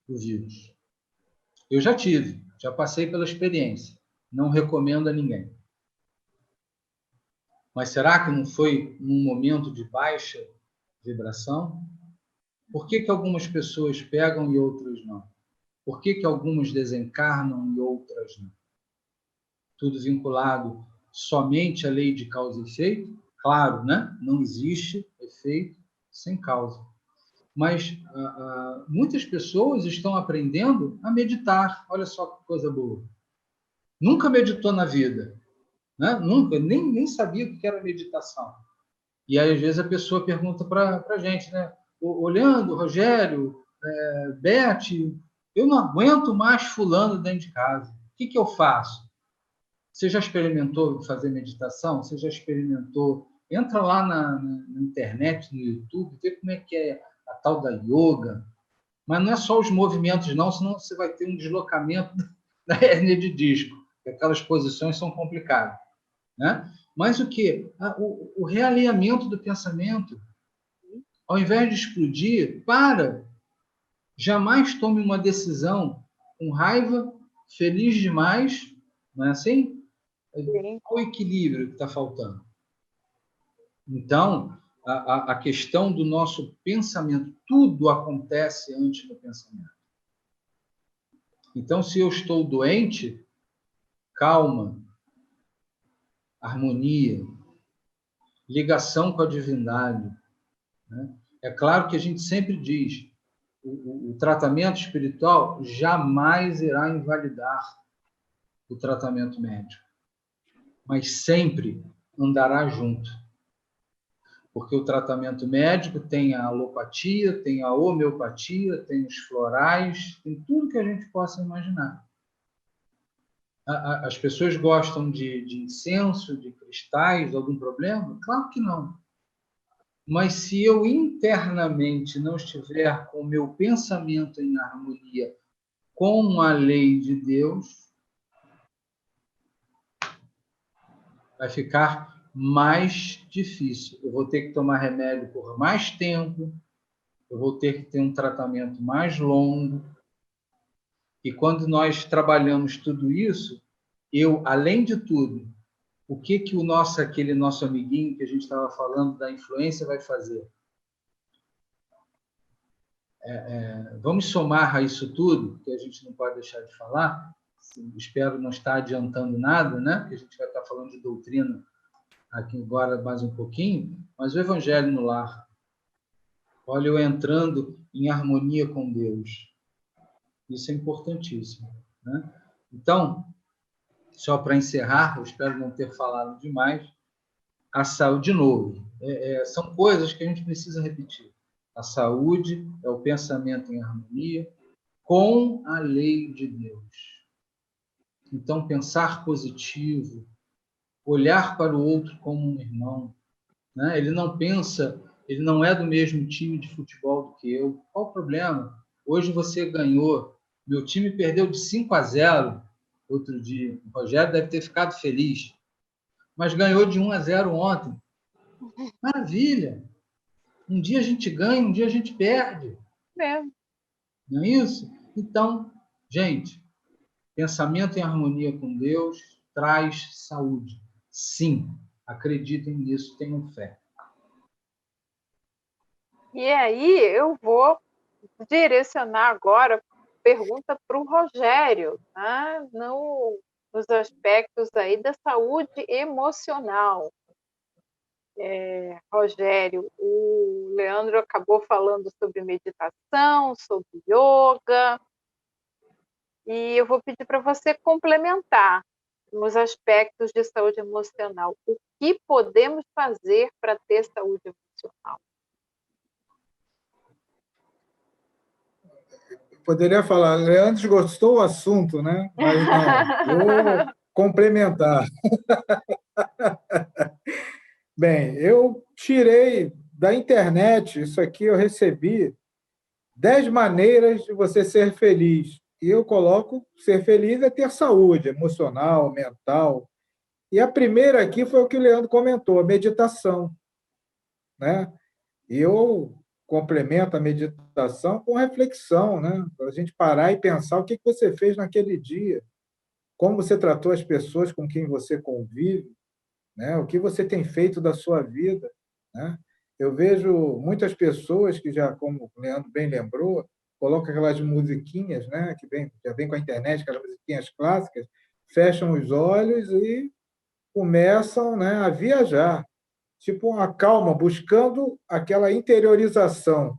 o vírus? Eu já tive, já passei pela experiência. Não recomendo a ninguém. Mas será que não foi num momento de baixa vibração? Por que algumas pessoas pegam e outras não? Por que algumas desencarnam e outras não? Tudo vinculado somente à lei de causa e efeito? Claro, né? Não existe efeito sem causa. Mas muitas pessoas estão aprendendo a meditar. Olha só que coisa boa. Nunca meditou na vida. Né? Nunca, nem sabia o que era meditação. E aí, às vezes, a pessoa pergunta para a gente, né? Olhando, Rogério, Beth, eu não aguento mais fulano dentro de casa. O que eu faço? Você já experimentou fazer meditação? Você já experimentou? Entra lá na internet, no YouTube, vê como é que é a tal da yoga. Mas não é só os movimentos, não, senão você vai ter um deslocamento da hérnia de disco, porque aquelas posições são complicadas, né? Mas o quê? O realinhamento do pensamento, ao invés de explodir, jamais tome uma decisão com raiva, feliz demais, não é assim? Sim. Qual o equilíbrio que está faltando? Então, a questão do nosso pensamento, tudo acontece antes do pensamento. Então, se eu estou doente, calma, harmonia, ligação com a divindade, né? É claro que a gente sempre diz, o tratamento espiritual jamais irá invalidar o tratamento médico, mas sempre andará junto. Porque o tratamento médico tem a alopatia, tem a homeopatia, tem os florais, tem tudo que a gente possa imaginar. As pessoas gostam de incenso, de cristais, algum problema? Claro que não. Mas se eu internamente não estiver com o meu pensamento em harmonia com a lei de Deus, vai ficar mais difícil. Eu vou ter que tomar remédio por mais tempo, eu vou ter que ter um tratamento mais longo. E quando nós trabalhamos tudo isso, além de tudo, o que aquele nosso amiguinho que a gente estava falando da influência vai fazer? Vamos somar a isso tudo, que a gente não pode deixar de falar. Espero não estar adiantando nada, né? Porque a gente vai estar falando de doutrina aqui agora mais um pouquinho, mas o Evangelho no lar. Olha, eu entrando em harmonia com Deus. Isso é importantíssimo, né? Então, só para encerrar, eu espero não ter falado demais, a saúde, de novo, são coisas que a gente precisa repetir. A saúde é o pensamento em harmonia com a lei de Deus. Então, pensar positivo, olhar para o outro como um irmão, né? Ele não é do mesmo time de futebol do que eu. Qual o problema? Hoje você ganhou. Meu time perdeu de 5-0 outro dia. O Rogério deve ter ficado feliz. Mas ganhou de 1-0 ontem. Maravilha! Um dia a gente ganha, um dia a gente perde. Não é isso? Então, gente, pensamento em harmonia com Deus traz saúde. Sim, acreditem nisso, tenham fé. E aí eu vou direcionar agora pergunta para o Rogério, né? Nos aspectos aí da saúde emocional. Rogério, o Leandro acabou falando sobre meditação, sobre yoga, e eu vou pedir para você complementar nos aspectos de saúde emocional. O que podemos fazer para ter saúde emocional? Poderia falar, Leandro gostou do assunto, né? Mas não, vou complementar. Bem, eu tirei da internet, isso aqui eu recebi, 10 maneiras de você ser feliz. E eu coloco, ser feliz é ter saúde emocional, mental. E a primeira aqui foi o que o Leandro comentou, a meditação, né? E eu complemento a meditação com reflexão, né? Para a gente parar e pensar o que você fez naquele dia, como você tratou as pessoas com quem você convive, né? O que você tem feito da sua vida, né? Eu vejo muitas pessoas que já, como o Leandro bem lembrou, colocam aquelas musiquinhas, né? Já vem com a internet, aquelas musiquinhas clássicas, fecham os olhos e começam, né, a viajar, tipo uma calma, buscando aquela interiorização.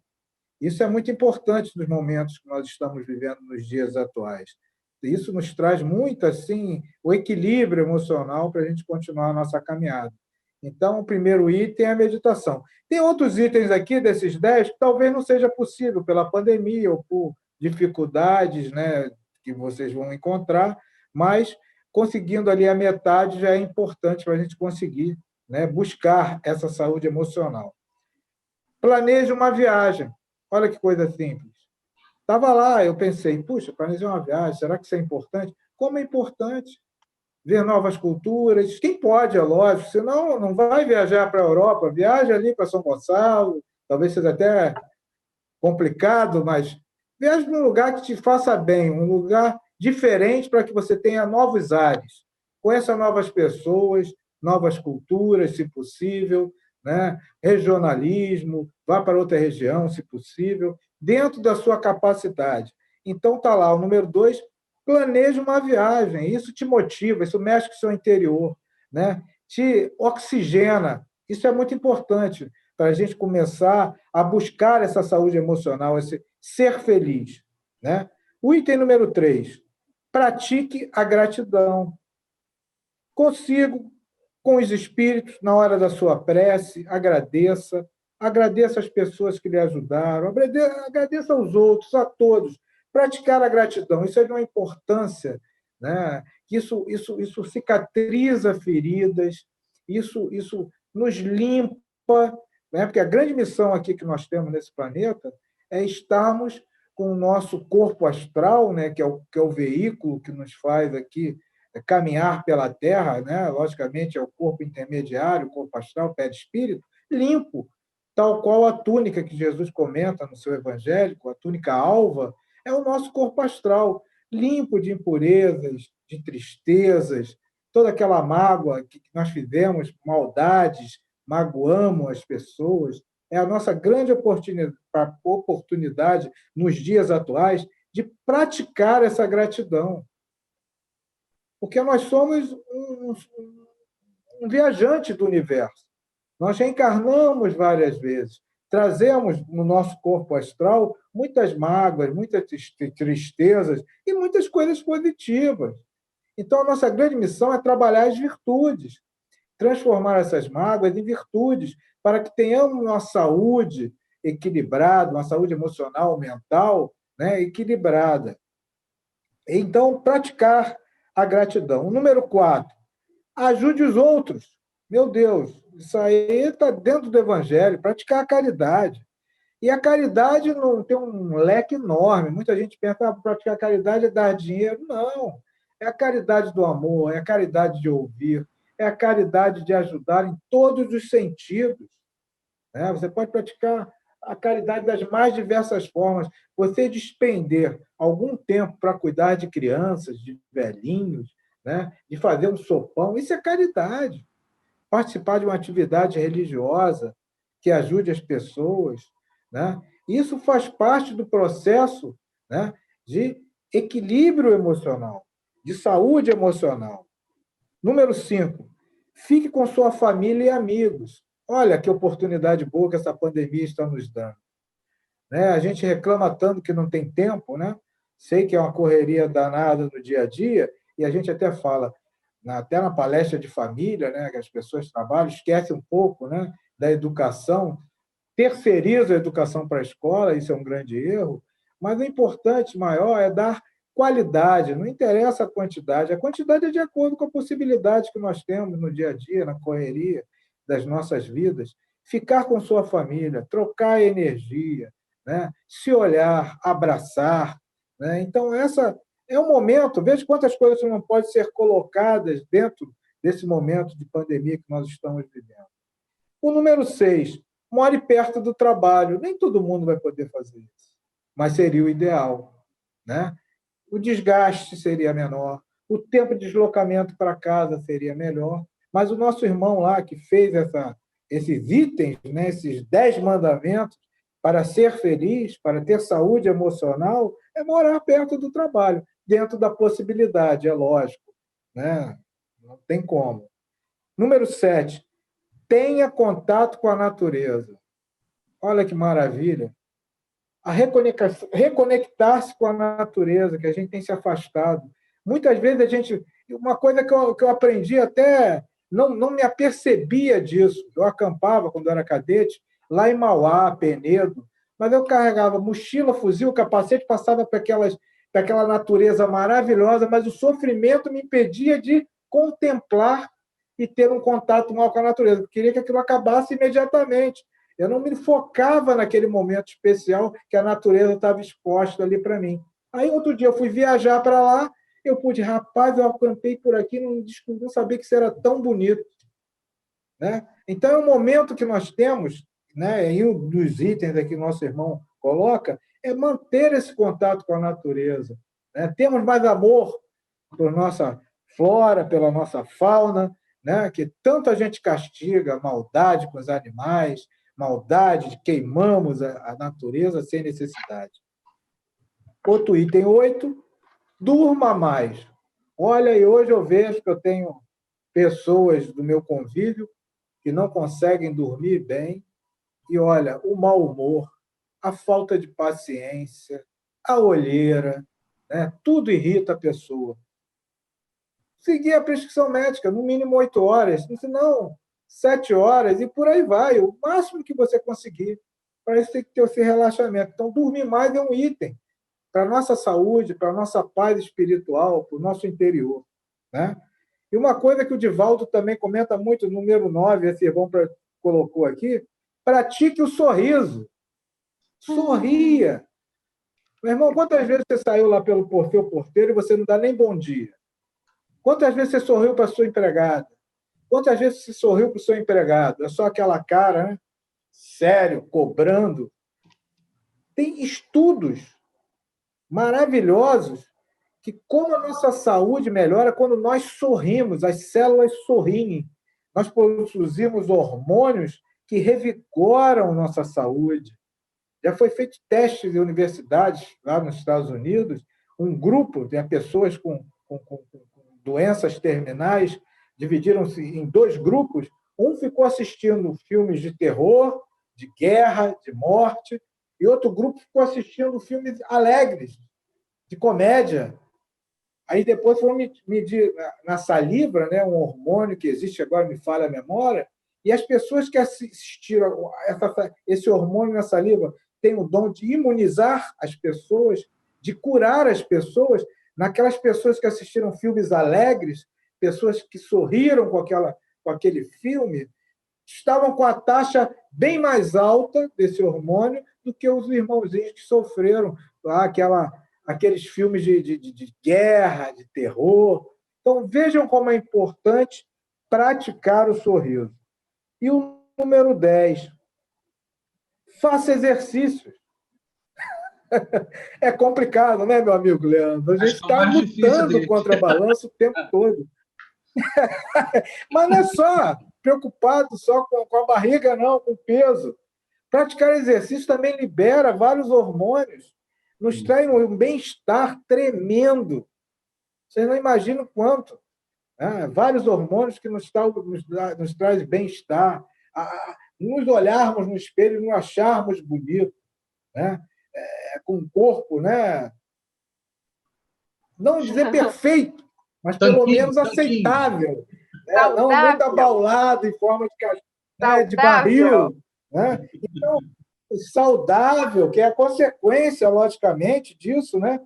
Isso é muito importante nos momentos que nós estamos vivendo nos dias atuais. Isso nos traz muito assim o equilíbrio emocional para a gente continuar a nossa caminhada. Então, o primeiro item é a meditação. Tem outros itens aqui, desses 10, que talvez não seja possível pela pandemia ou por dificuldades, né, que vocês vão encontrar, mas conseguindo ali a metade já é importante para a gente conseguir, né, buscar essa saúde emocional. Planeje uma viagem. Olha que coisa simples. Estava lá, eu pensei, puxa, planejar uma viagem, será que isso é importante? como é importante ver novas culturas. Quem pode, é lógico, senão não vai viajar para a Europa, viaja ali para São Gonçalo, talvez seja até complicado, mas viaje para um lugar que te faça bem, um lugar diferente para que você tenha novos ares, conheça novas pessoas, novas culturas, se possível, né? Regionalismo, vá para outra região, se possível, dentro da sua capacidade. Então, está lá, o número 2, planeje uma viagem, isso te motiva, isso mexe com o seu interior, né? Te oxigena, isso é muito importante para a gente começar a buscar essa saúde emocional, esse ser feliz, né? O item número 3, pratique a gratidão. Consigo, com os espíritos, na hora da sua prece, agradeça as pessoas que lhe ajudaram, agradeça aos outros, a todos. Praticar a gratidão, isso é de uma importância, né? Isso cicatriza feridas, isso nos limpa, né? Porque a grande missão aqui que nós temos nesse planeta é estarmos com o nosso corpo astral, né? que é o veículo que nos faz aqui caminhar pela Terra, né? Logicamente é o corpo intermediário, o corpo astral, perispírito, limpo, tal qual a túnica que Jesus comenta no seu evangélico, a túnica alva, é o nosso corpo astral, limpo de impurezas, de tristezas, toda aquela mágoa que nós fizemos, maldades, magoamos as pessoas. É a nossa grande oportunidade nos dias atuais de praticar essa gratidão. Porque nós somos um viajante do universo. Nós reencarnamos várias vezes, trazemos no nosso corpo astral muitas mágoas, muitas tristezas e muitas coisas positivas. Então, a nossa grande missão é trabalhar as virtudes, transformar essas mágoas em virtudes, para que tenhamos uma saúde equilibrada, uma saúde emocional, mental, né, equilibrada. Então, praticar a gratidão. O número 4, ajude os outros. Meu Deus, isso aí está dentro do Evangelho, praticar a caridade. E a caridade não tem um leque enorme. Muita gente pensa que praticar a caridade é dar dinheiro. Não. É a caridade do amor, é a caridade de ouvir, é a caridade de ajudar em todos os sentidos. Né? Você pode praticar a caridade das mais diversas formas. Você despender algum tempo para cuidar de crianças, de velhinhos, né? De fazer um sopão, isso é caridade. Participar de uma atividade religiosa que ajude as pessoas, né? Isso faz parte do processo, né, de equilíbrio emocional, de saúde emocional. Número 5, fique com sua família e amigos. Olha que oportunidade boa que essa pandemia está nos dando. Né? A gente reclama tanto que não tem tempo, né? Sei que é uma correria danada no dia a dia, e a gente até fala, até na palestra de família, né, que as pessoas trabalham, esquecem um pouco, né, da educação, terceiriza a educação para a escola, isso é um grande erro, mas o importante, maior, é dar qualidade, não interessa a quantidade é de acordo com a possibilidade que nós temos no dia a dia, na correria das nossas vidas, ficar com sua família, trocar energia, né? Se olhar, abraçar. Né? Então, essa é um momento, veja quantas coisas não podem ser colocadas dentro desse momento de pandemia que nós estamos vivendo. O número 6, more perto do trabalho. Nem todo mundo vai poder fazer isso, mas seria o ideal. Né? O desgaste seria menor, o tempo de deslocamento para casa seria melhor, mas o nosso irmão lá que fez esses itens, né, esses 10 mandamentos, para ser feliz, para ter saúde emocional, é morar perto do trabalho, dentro da possibilidade, é lógico. Né? Não tem como. Número 7, tenha contato com a natureza. Olha que maravilha. A reconectar-se com a natureza, que a gente tem se afastado. Muitas vezes a gente... Uma coisa que eu aprendi até... Não me apercebia disso. Eu acampava, quando era cadete, lá em Mauá, Penedo, mas eu carregava mochila, fuzil, capacete, passava para aquela natureza maravilhosa, mas o sofrimento me impedia de contemplar e ter um contato maior com a natureza. Eu queria que aquilo acabasse imediatamente. Eu não me focava naquele momento especial que a natureza estava exposta ali para mim. Aí, outro dia, eu fui viajar para lá eu pude, rapaz, eu acampei por aqui, não sabia que isso era tão bonito. Né? Então, é um momento que nós temos, né, e um dos itens aqui que nosso irmão coloca, é manter esse contato com a natureza. Né? Temos mais amor por nossa flora, pela nossa fauna, né? Que tanta gente castiga, maldade com os animais, maldade, queimamos a natureza sem necessidade. Outro item 8, durma mais. Olha, e hoje eu vejo que eu tenho pessoas do meu convívio que não conseguem dormir bem, e olha, o mau humor, a falta de paciência, a olheira, né? Tudo irrita a pessoa. Seguir a prescrição médica, no mínimo 8 horas, se não 7 horas, e por aí vai, o máximo que você conseguir. Para isso tem que ter esse relaxamento. Então, dormir mais é um item para a nossa saúde, para a nossa paz espiritual, para o nosso interior. Né? E uma coisa que o Divaldo também comenta muito, número 9, esse irmão colocou aqui, pratique o sorriso. Sorria. Meu irmão, quantas vezes você saiu lá pelo seu porteiro e você não dá nem bom dia? Quantas vezes você sorriu para a sua empregada? Quantas vezes você sorriu para o seu empregado? É só aquela cara, né? Sério, cobrando. Tem estudos maravilhosos que como a nossa saúde melhora quando nós sorrimos, as células sorriem. Nós produzimos hormônios que revigoram nossa saúde. Já foi feito testes em universidades lá nos Estados Unidos, um grupo de pessoas com doenças terminais dividiram-se em 2 grupos. Um ficou assistindo filmes de terror, de guerra, de morte, e outro grupo ficou assistindo filmes alegres, de comédia. Aí depois foram medir na saliva, né, um hormônio que existe, agora me falha a memória, e as pessoas que assistiram esse hormônio na saliva têm o dom de imunizar as pessoas, de curar as pessoas. Naquelas pessoas que assistiram filmes alegres, pessoas que sorriram com aquele filme, estavam com a taxa bem mais alta desse hormônio do que os irmãozinhos que sofreram lá aqueles filmes de guerra, de terror. Então, vejam como é importante praticar o sorriso. E o número 10, faça exercícios. É complicado, né, meu amigo Leandro? A gente está lutando contra a balança o tempo todo. Mas não é só preocupado só com a barriga, não, com o peso. Praticar exercício também libera vários hormônios, nos traz um bem-estar tremendo. Vocês não imaginam quanto. Né? Vários hormônios que nos traz bem-estar. Nos olharmos no espelho e nos acharmos bonitos. Né? Com um corpo, né? Não dizer perfeito, mas pelo menos aceitável. Né? Não muito abaulado em forma de barril. Né? Então, saudável, que é a consequência, logicamente, disso. Né?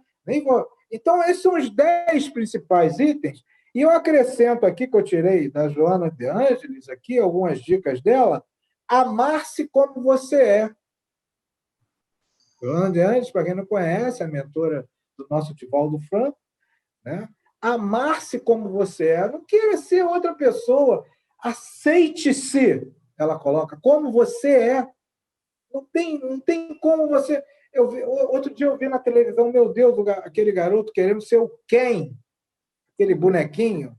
Então, esses são os 10 principais itens. E eu acrescento aqui, que eu tirei da Joana de Ângeles, aqui, algumas dicas dela, amar-se como você é. Joana de Ângeles, para quem não conhece, a mentora do nosso Divaldo Franco, né? Amar-se como você é, não queira ser outra pessoa, aceite-se, ela coloca, como você é. Não tem como você... Outro dia eu vi na televisão, meu Deus, aquele garoto querendo ser o Ken, aquele bonequinho.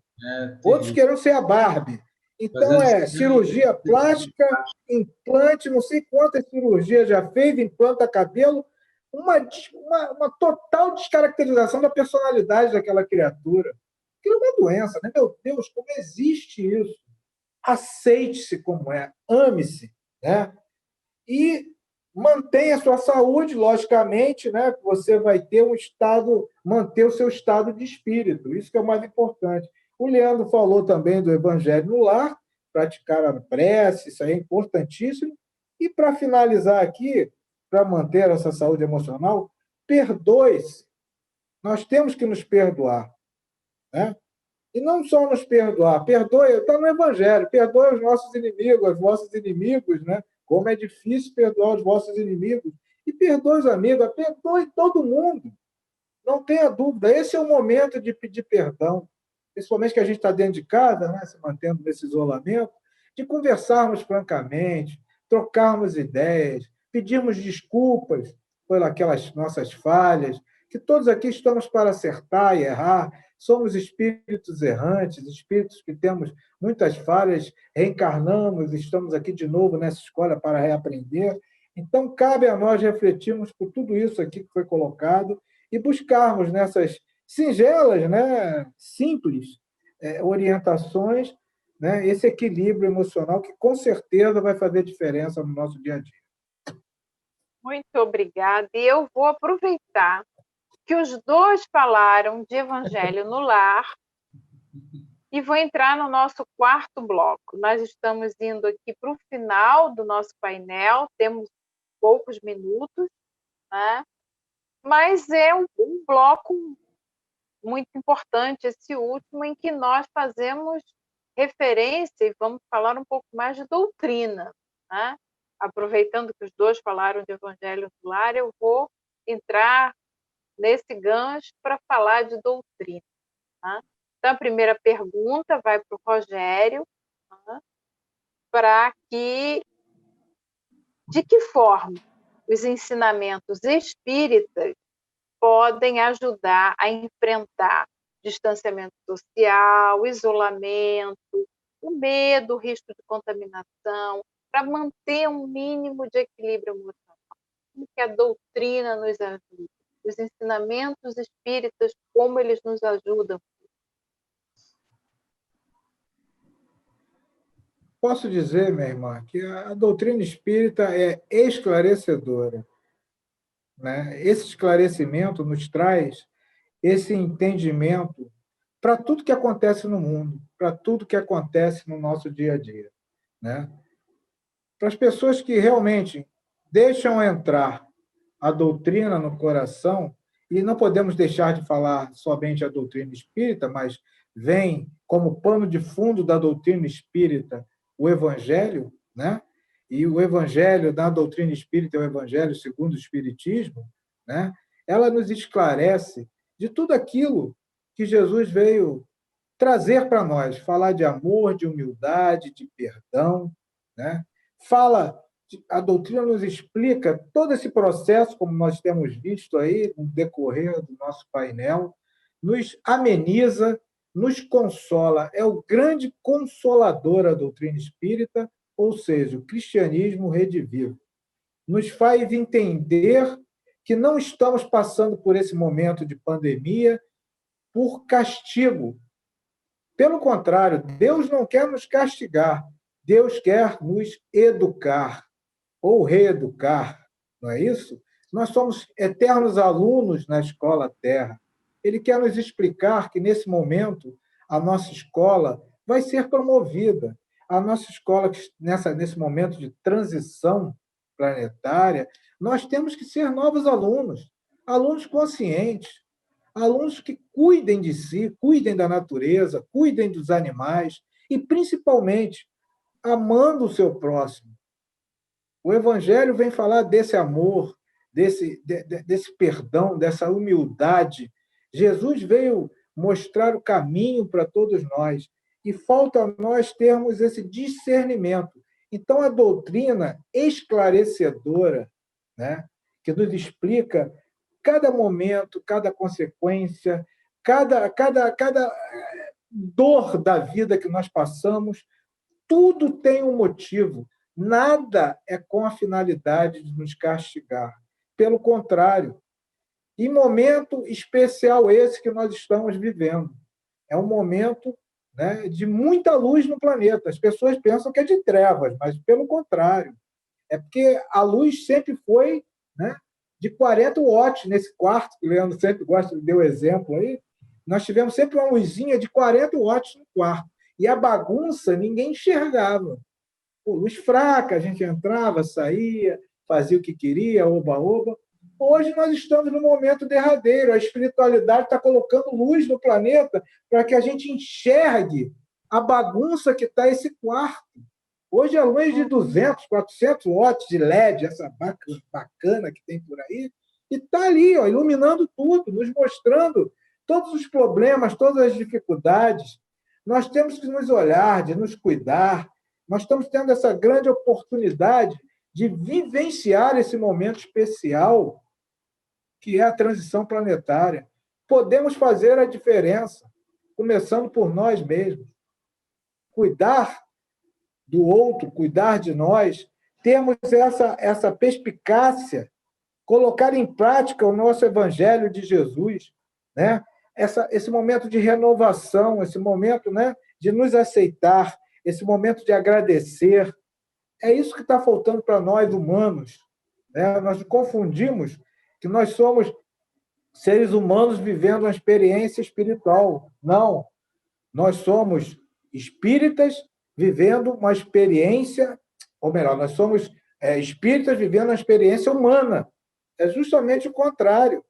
Outros querendo ser a Barbie. Então, cirurgia plástica, implante, não sei quantas cirurgias já fez, implanta cabelo, uma total descaracterização da personalidade daquela criatura. Aquilo é uma doença, né? Meu Deus, como existe isso? Aceite-se como é, ame-se, né? E mantenha a sua saúde, logicamente, né? Você vai ter manter o seu estado de espírito, isso que é o mais importante. O Leandro falou também do Evangelho no Lar, praticar a prece, isso aí é importantíssimo. E para finalizar aqui, para manter essa saúde emocional, perdoe-se. Nós temos que nos perdoar. Né? E não só nos perdoar, perdoe, está no Evangelho, perdoe os nossos inimigos, os vossos inimigos, né? Como é difícil perdoar os vossos inimigos. E perdoe os amigos, perdoe todo mundo. Não tenha dúvida, esse é o momento de pedir perdão, principalmente que a gente está dentro de casa, né, se mantendo nesse isolamento, de conversarmos francamente, trocarmos ideias, pedirmos desculpas por aquelas nossas falhas, que todos aqui estamos para acertar e errar, somos espíritos errantes, espíritos que temos muitas falhas, reencarnamos, estamos aqui de novo nessa escola para reaprender. Então, cabe a nós refletirmos por tudo isso aqui que foi colocado e buscarmos nessas singelas, né, simples, orientações, né, esse equilíbrio emocional que, com certeza, vai fazer diferença no nosso dia a dia. Muito obrigada. E eu vou aproveitar que os dois falaram de Evangelho no Lar e vou entrar no nosso quarto bloco. Nós estamos indo aqui para o final do nosso painel, temos poucos minutos, né? Mas é um bloco muito importante, esse último, em que nós fazemos referência e vamos falar um pouco mais de doutrina, né? Aproveitando que os dois falaram de Evangelho no Lar, eu vou entrar nesse gancho para falar de doutrina. Tá? Então, a primeira pergunta vai para o Rogério, tá? Para que, de que forma os ensinamentos espíritas podem ajudar a enfrentar distanciamento social, isolamento, o medo, o risco de contaminação, para manter um mínimo de equilíbrio emocional. Como que a doutrina nos ajuda? Os ensinamentos espíritas, como eles nos ajudam? Posso dizer, minha irmã, que a doutrina espírita é esclarecedora, né? Esse esclarecimento nos traz esse entendimento para tudo que acontece no mundo, para tudo que acontece no nosso dia a dia, né? Para as pessoas que realmente deixam entrar a doutrina no coração, e não podemos deixar de falar somente a doutrina espírita, mas vem como pano de fundo da doutrina espírita o Evangelho, né? E o Evangelho da doutrina espírita é o Evangelho segundo o Espiritismo, né? Ela nos esclarece de tudo aquilo que Jesus veio trazer para nós, falar de amor, de humildade, de perdão, né? Fala, a doutrina nos explica todo esse processo, como nós temos visto aí no decorrer do nosso painel, nos ameniza, nos consola, é o grande consolador a doutrina espírita, ou seja, o cristianismo redivivo. Nos faz entender que não estamos passando por esse momento de pandemia por castigo. Pelo contrário, Deus não quer nos castigar, Deus quer nos educar ou reeducar, não é isso? Nós somos eternos alunos na escola Terra. Ele quer nos explicar que, nesse momento, a nossa escola vai ser promovida. A nossa escola, nesse momento de transição planetária, nós temos que ser novos alunos, alunos conscientes, alunos que cuidem de si, cuidem da natureza, cuidem dos animais e, principalmente, amando o seu próximo. O Evangelho vem falar desse amor, desse perdão, dessa humildade. Jesus veio mostrar o caminho para todos nós e falta a nós termos esse discernimento. Então, a doutrina esclarecedora, né, que nos explica cada momento, cada consequência, cada dor da vida que nós passamos, tudo tem um motivo. Nada é com a finalidade de nos castigar. Pelo contrário, em momento especial esse que nós estamos vivendo. É um momento, né, de muita luz no planeta. As pessoas pensam que é de trevas, mas pelo contrário. É porque a luz sempre foi, né, de 40 watts nesse quarto, que o Leandro sempre gosta de dar o exemplo aí. Nós tivemos sempre uma luzinha de 40 watts no quarto. E a bagunça ninguém enxergava. Pô, luz fraca, a gente entrava, saía, fazia o que queria, oba-oba. Hoje nós estamos no momento derradeiro. A espiritualidade está colocando luz no planeta para que a gente enxergue a bagunça que está esse quarto. Hoje, a luz de 200, 400 watts de LED, essa bacana que tem por aí, E está ali, ó, iluminando tudo, nos mostrando todos os problemas, todas as dificuldades. Nós temos que nos olhar, de nos cuidar. Nós estamos tendo essa grande oportunidade de vivenciar esse momento especial que é a transição planetária. Podemos fazer a diferença, começando por nós mesmos. Cuidar do outro, cuidar de nós, termos essa perspicácia, colocar em prática o nosso Evangelho de Jesus, né? Esse momento de renovação, esse momento, né, de nos aceitar, esse momento de agradecer. É isso que está faltando para nós, humanos, né? Nós confundimos que nós somos seres humanos vivendo uma experiência espiritual. Não, nós somos espíritas vivendo uma experiência, ou melhor, nós somos espíritas vivendo uma experiência humana. É justamente o contrário.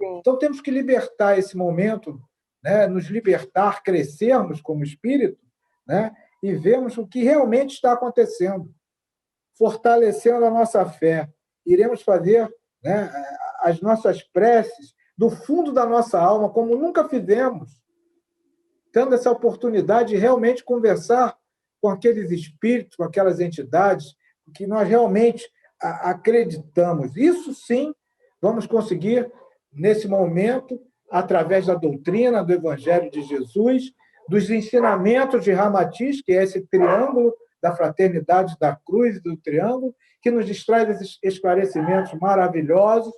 Então, temos que libertar esse momento, né? Nos libertar, crescermos como espírito, né? E vermos o que realmente está acontecendo, fortalecendo a nossa fé. Iremos fazer, né, as nossas preces do fundo da nossa alma, como nunca fizemos, tendo essa oportunidade de realmente conversar com aqueles espíritos, com aquelas entidades que nós realmente acreditamos. Isso sim vamos conseguir nesse momento, através da doutrina do Evangelho de Jesus, dos ensinamentos de Ramatiz, que é esse triângulo da fraternidade da cruz e do triângulo, que nos traz esses esclarecimentos maravilhosos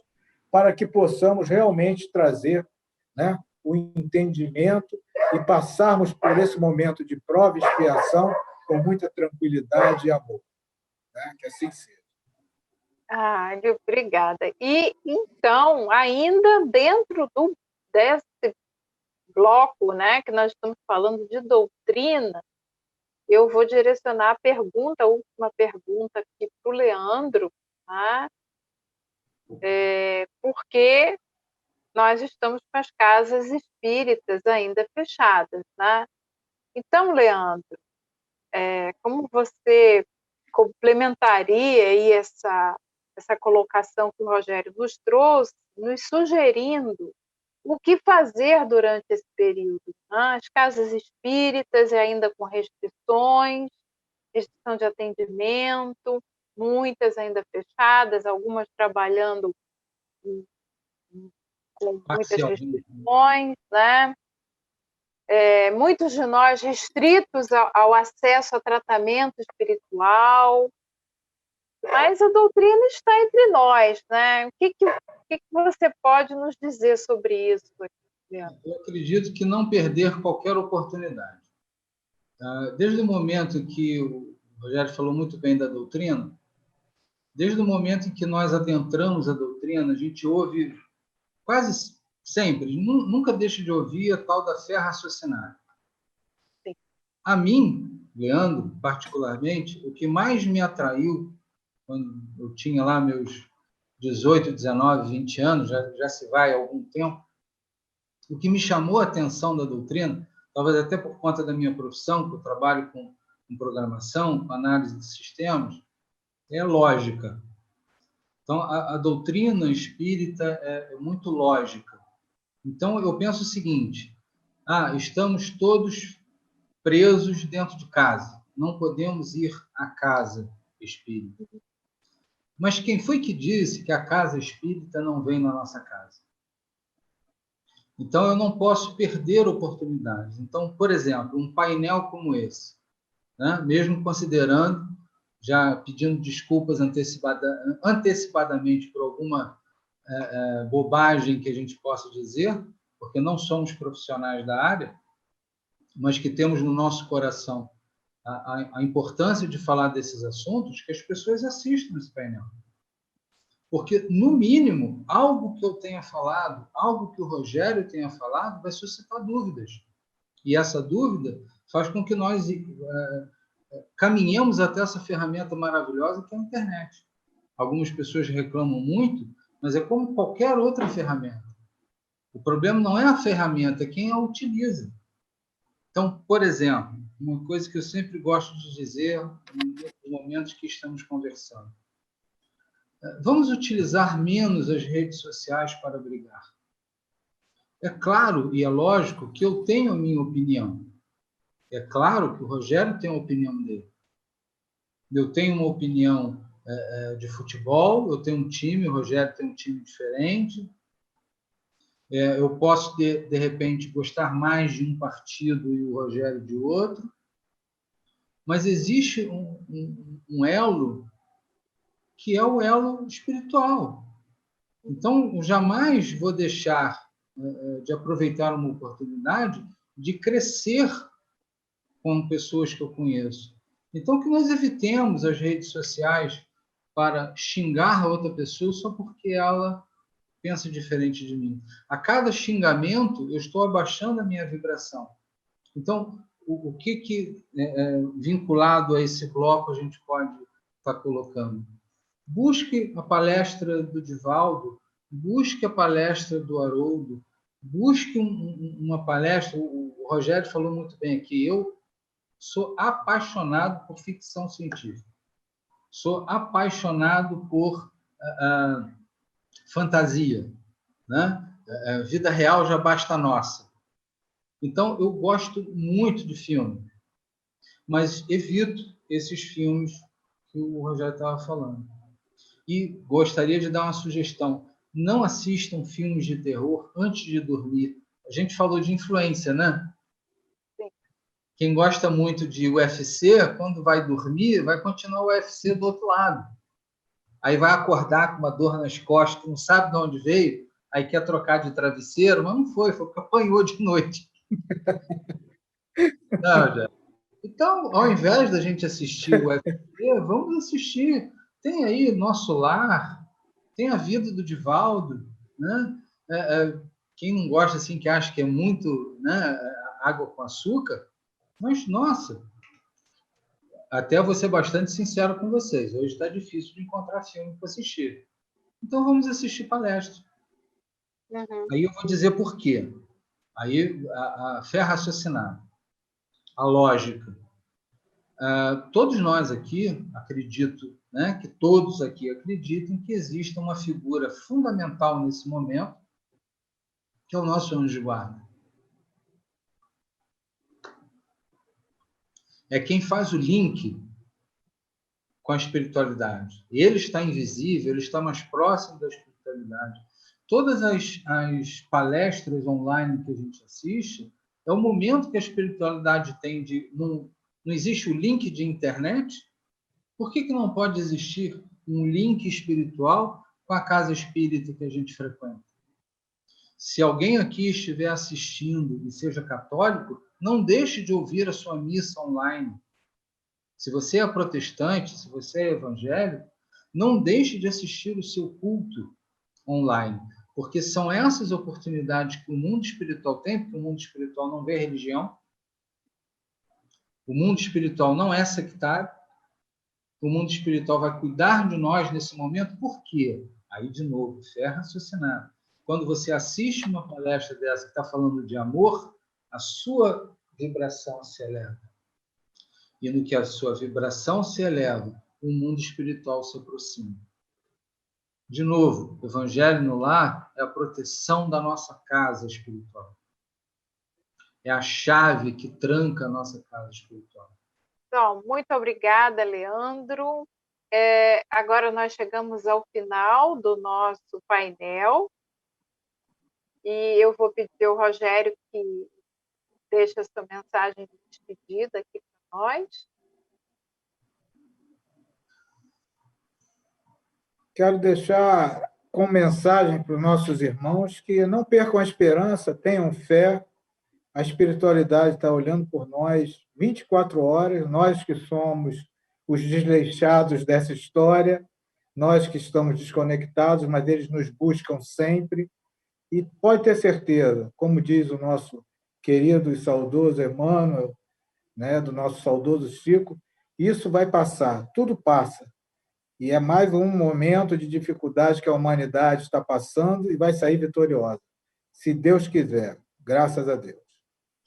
para que possamos realmente trazer, né, o entendimento e passarmos por esse momento de prova e expiação com muita tranquilidade e amor. Né? Que assim seja. Obrigada. E, então, ainda dentro desse bloco, né, que nós estamos falando de doutrina, eu vou direcionar a última pergunta aqui para o Leandro, tá? Porque nós estamos com as casas espíritas ainda fechadas, né? Então, Leandro, como você complementaria aí essa colocação que o Rogério nos trouxe, nos sugerindo o que fazer durante esse período? Né? As casas espíritas ainda com restrição de atendimento, muitas ainda fechadas, algumas trabalhando com muitas restrições, né? Muitos de nós restritos ao acesso a tratamento espiritual, mas a doutrina está entre nós, né? O que você pode nos dizer sobre isso, Leandro? Eu acredito que não perder qualquer oportunidade. Desde o momento que o Rogério falou muito bem da doutrina, desde o momento em que nós adentramos a doutrina, a gente ouve quase sempre, nunca deixa de ouvir a tal da fé raciocinada. Sim. A mim, Leandro, particularmente, o que mais me atraiu, quando eu tinha lá meus 18, 19, 20 anos, já se vai há algum tempo, o que me chamou a atenção da doutrina, talvez até por conta da minha profissão, que eu trabalho com programação, com análise de sistemas, é lógica. Então, a doutrina espírita é muito lógica. Então, eu penso o seguinte, estamos todos presos dentro de casa, não podemos ir à casa espírita. Mas quem foi que disse que a casa espírita não vem na nossa casa? Então, eu não posso perder oportunidades. Então, por exemplo, um painel como esse, né? Mesmo considerando, já pedindo desculpas antecipadamente por alguma bobagem que a gente possa dizer, porque não somos profissionais da área, mas que temos no nosso coração a importância de falar desses assuntos, que as pessoas assistam esse painel. Porque, no mínimo, algo que eu tenha falado, algo que o Rogério tenha falado, vai suscitar dúvidas. E essa dúvida faz com que nós caminhemos até essa ferramenta maravilhosa que é a internet. Algumas pessoas reclamam muito, mas é como qualquer outra ferramenta. O problema não é a ferramenta, é quem a utiliza. Então, por exemplo, uma coisa que eu sempre gosto de dizer nos momentos que estamos conversando. Vamos utilizar menos as redes sociais para brigar. É claro e é lógico que eu tenho a minha opinião. É claro que o Rogério tem a opinião dele. Eu tenho uma opinião de futebol, eu tenho um time, o Rogério tem um time diferente. Eu posso, de repente, gostar mais de um partido e o Rogério de outro. Mas existe um elo que é o elo espiritual. Então, eu jamais vou deixar de aproveitar uma oportunidade de crescer com pessoas que eu conheço. Então, que nós evitemos as redes sociais para xingar a outra pessoa só porque ela pensa diferente de mim. A cada xingamento, eu estou abaixando a minha vibração. Então, o que vinculado a esse bloco a gente pode estar colocando? Busque a palestra do Divaldo, busque a palestra do Haroldo, busque uma palestra. O Rogério falou muito bem aqui. Eu sou apaixonado por ficção científica. Sou apaixonado por fantasia, né? Vida real já basta a nossa. Então, eu gosto muito de filme, mas evito esses filmes que o Rogério estava falando. E gostaria de dar uma sugestão. Não assistam filmes de terror antes de dormir. A gente falou de influência, né? Sim. Quem gosta muito de UFC, quando vai dormir, vai continuar o UFC do outro lado. Aí vai acordar com uma dor nas costas, não sabe de onde veio, aí quer trocar de travesseiro, mas não foi porque apanhou de noite. Não, já. Então, ao invés da gente assistir o UFC, vamos assistir. Tem aí Nosso Lar, tem a vida do Divaldo, né? Quem não gosta, assim, que acha que é muito, né, água com açúcar, mas, nossa, até vou ser bastante sincero com vocês, hoje está difícil de encontrar filme para assistir. Então, vamos assistir palestra. Uhum. Aí eu vou dizer por quê. Aí, a fé raciocinada, a lógica. Todos nós aqui, acredito, né, que todos aqui acreditam que existe uma figura fundamental nesse momento, que é o nosso anjo de guarda. É quem faz o link com a espiritualidade. Ele está invisível, ele está mais próximo da espiritualidade. Todas as palestras online que a gente assiste, é o momento que a espiritualidade tem de... Não existe o link de internet? Por que não pode existir um link espiritual com a casa espírita que a gente frequenta? Se alguém aqui estiver assistindo e seja católico, não deixe de ouvir a sua missa online. Se você é protestante, se você é evangélico, não deixe de assistir o seu culto online, porque são essas oportunidades que o mundo espiritual tem, porque o mundo espiritual não vê religião, o mundo espiritual não é sectário, o mundo espiritual vai cuidar de nós nesse momento, por quê? Aí, de novo, fé raciocinada. Quando você assiste uma palestra dessa que está falando de amor, a sua vibração se eleva. E no que a sua vibração se eleva, o mundo espiritual se aproxima. De novo, o Evangelho no Lar é a proteção da nossa casa espiritual. É a chave que tranca a nossa casa espiritual. Então, muito obrigada, Leandro. Agora nós chegamos ao final do nosso painel e eu vou pedir ao Rogério que deixe a sua mensagem de despedida aqui para nós. Quero deixar como mensagem para os nossos irmãos que não percam a esperança, tenham fé. A espiritualidade está olhando por nós 24 horas, nós que somos os desleixados dessa história, nós que estamos desconectados, mas eles nos buscam sempre. E pode ter certeza, como diz o nosso querido e saudoso Emmanuel, né, do nosso saudoso Chico, isso vai passar, tudo passa. E é mais um momento de dificuldade que a humanidade está passando e vai sair vitoriosa, se Deus quiser, graças a Deus.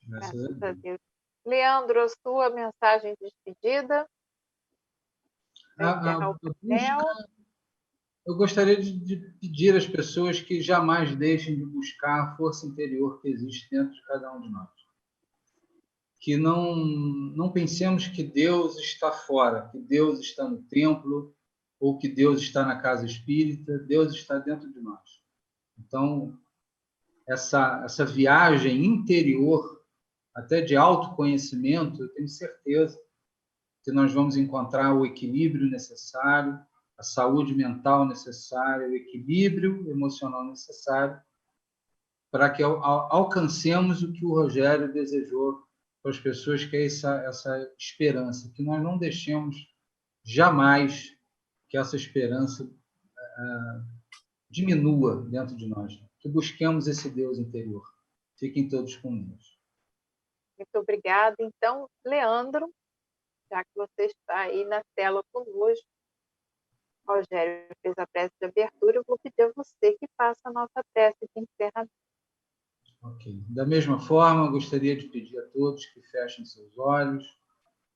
Graças a Deus. Leandro, a sua mensagem de despedida? eu gostaria de pedir às pessoas que jamais deixem de buscar a força interior que existe dentro de cada um de nós. Que não pensemos que Deus está fora, que Deus está no templo, ou que Deus está na casa espírita. Deus está dentro de nós. Então, essa viagem interior, até de autoconhecimento, eu tenho certeza que nós vamos encontrar o equilíbrio necessário, a saúde mental necessária, o equilíbrio emocional necessário para que alcancemos o que o Rogério desejou para as pessoas, que é essa esperança, que nós não deixemos jamais que essa esperança diminua dentro de nós, que busquemos esse Deus interior. Fiquem todos com Deus. Muito obrigada. Então, Leandro, já que você está aí na tela conosco, Rogério fez a prece de abertura, eu vou pedir a você que faça a nossa prece de encerramento. Ok. Da mesma forma, gostaria de pedir a todos que fechem seus olhos.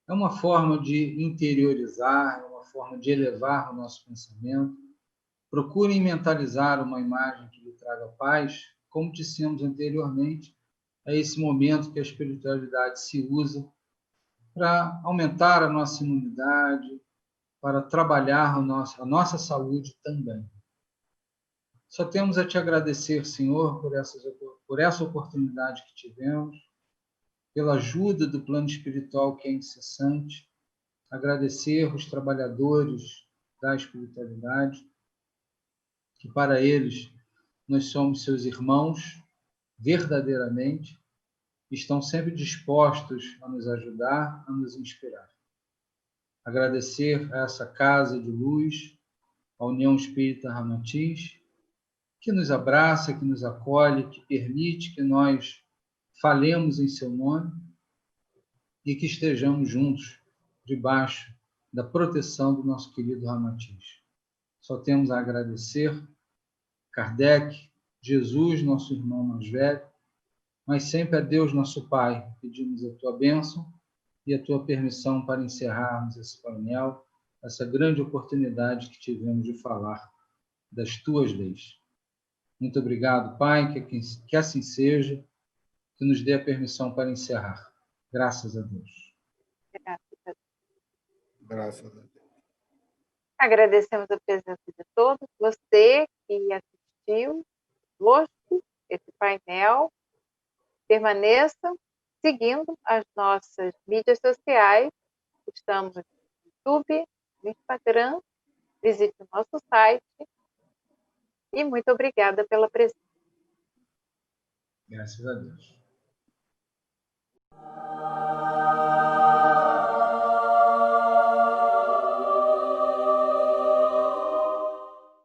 É uma forma de interiorizar, é uma forma de elevar o nosso pensamento. Procurem mentalizar uma imagem que lhe traga paz. Como dissemos anteriormente, é esse momento que a espiritualidade se usa para aumentar a nossa imunidade, para trabalhar a nossa saúde também. Só temos a te agradecer, Senhor, por essa oportunidade que tivemos, pela ajuda do plano espiritual que é incessante, agradecer os trabalhadores da espiritualidade, que para eles nós somos seus irmãos, verdadeiramente, estão sempre dispostos a nos ajudar, a nos inspirar. Agradecer a essa casa de luz, a União Espírita Ramatiz, que nos abraça, que nos acolhe, que permite que nós falemos em seu nome e que estejamos juntos debaixo da proteção do nosso querido Ramatiz. Só temos a agradecer Kardec, Jesus, nosso irmão mais velho, mas sempre a Deus, nosso Pai, pedimos a tua bênção e a tua permissão para encerrarmos esse painel, essa grande oportunidade que tivemos de falar das tuas leis. Muito obrigado, Pai, que assim seja, que nos dê a permissão para encerrar. Graças a Deus. Graças a Deus. Agradecemos a presença de todos, você que assistiu conosco esse painel. Permaneça seguindo as nossas mídias sociais. Estamos no YouTube, no Instagram. Visite o nosso site. E muito obrigada pela presença. Graças a Deus.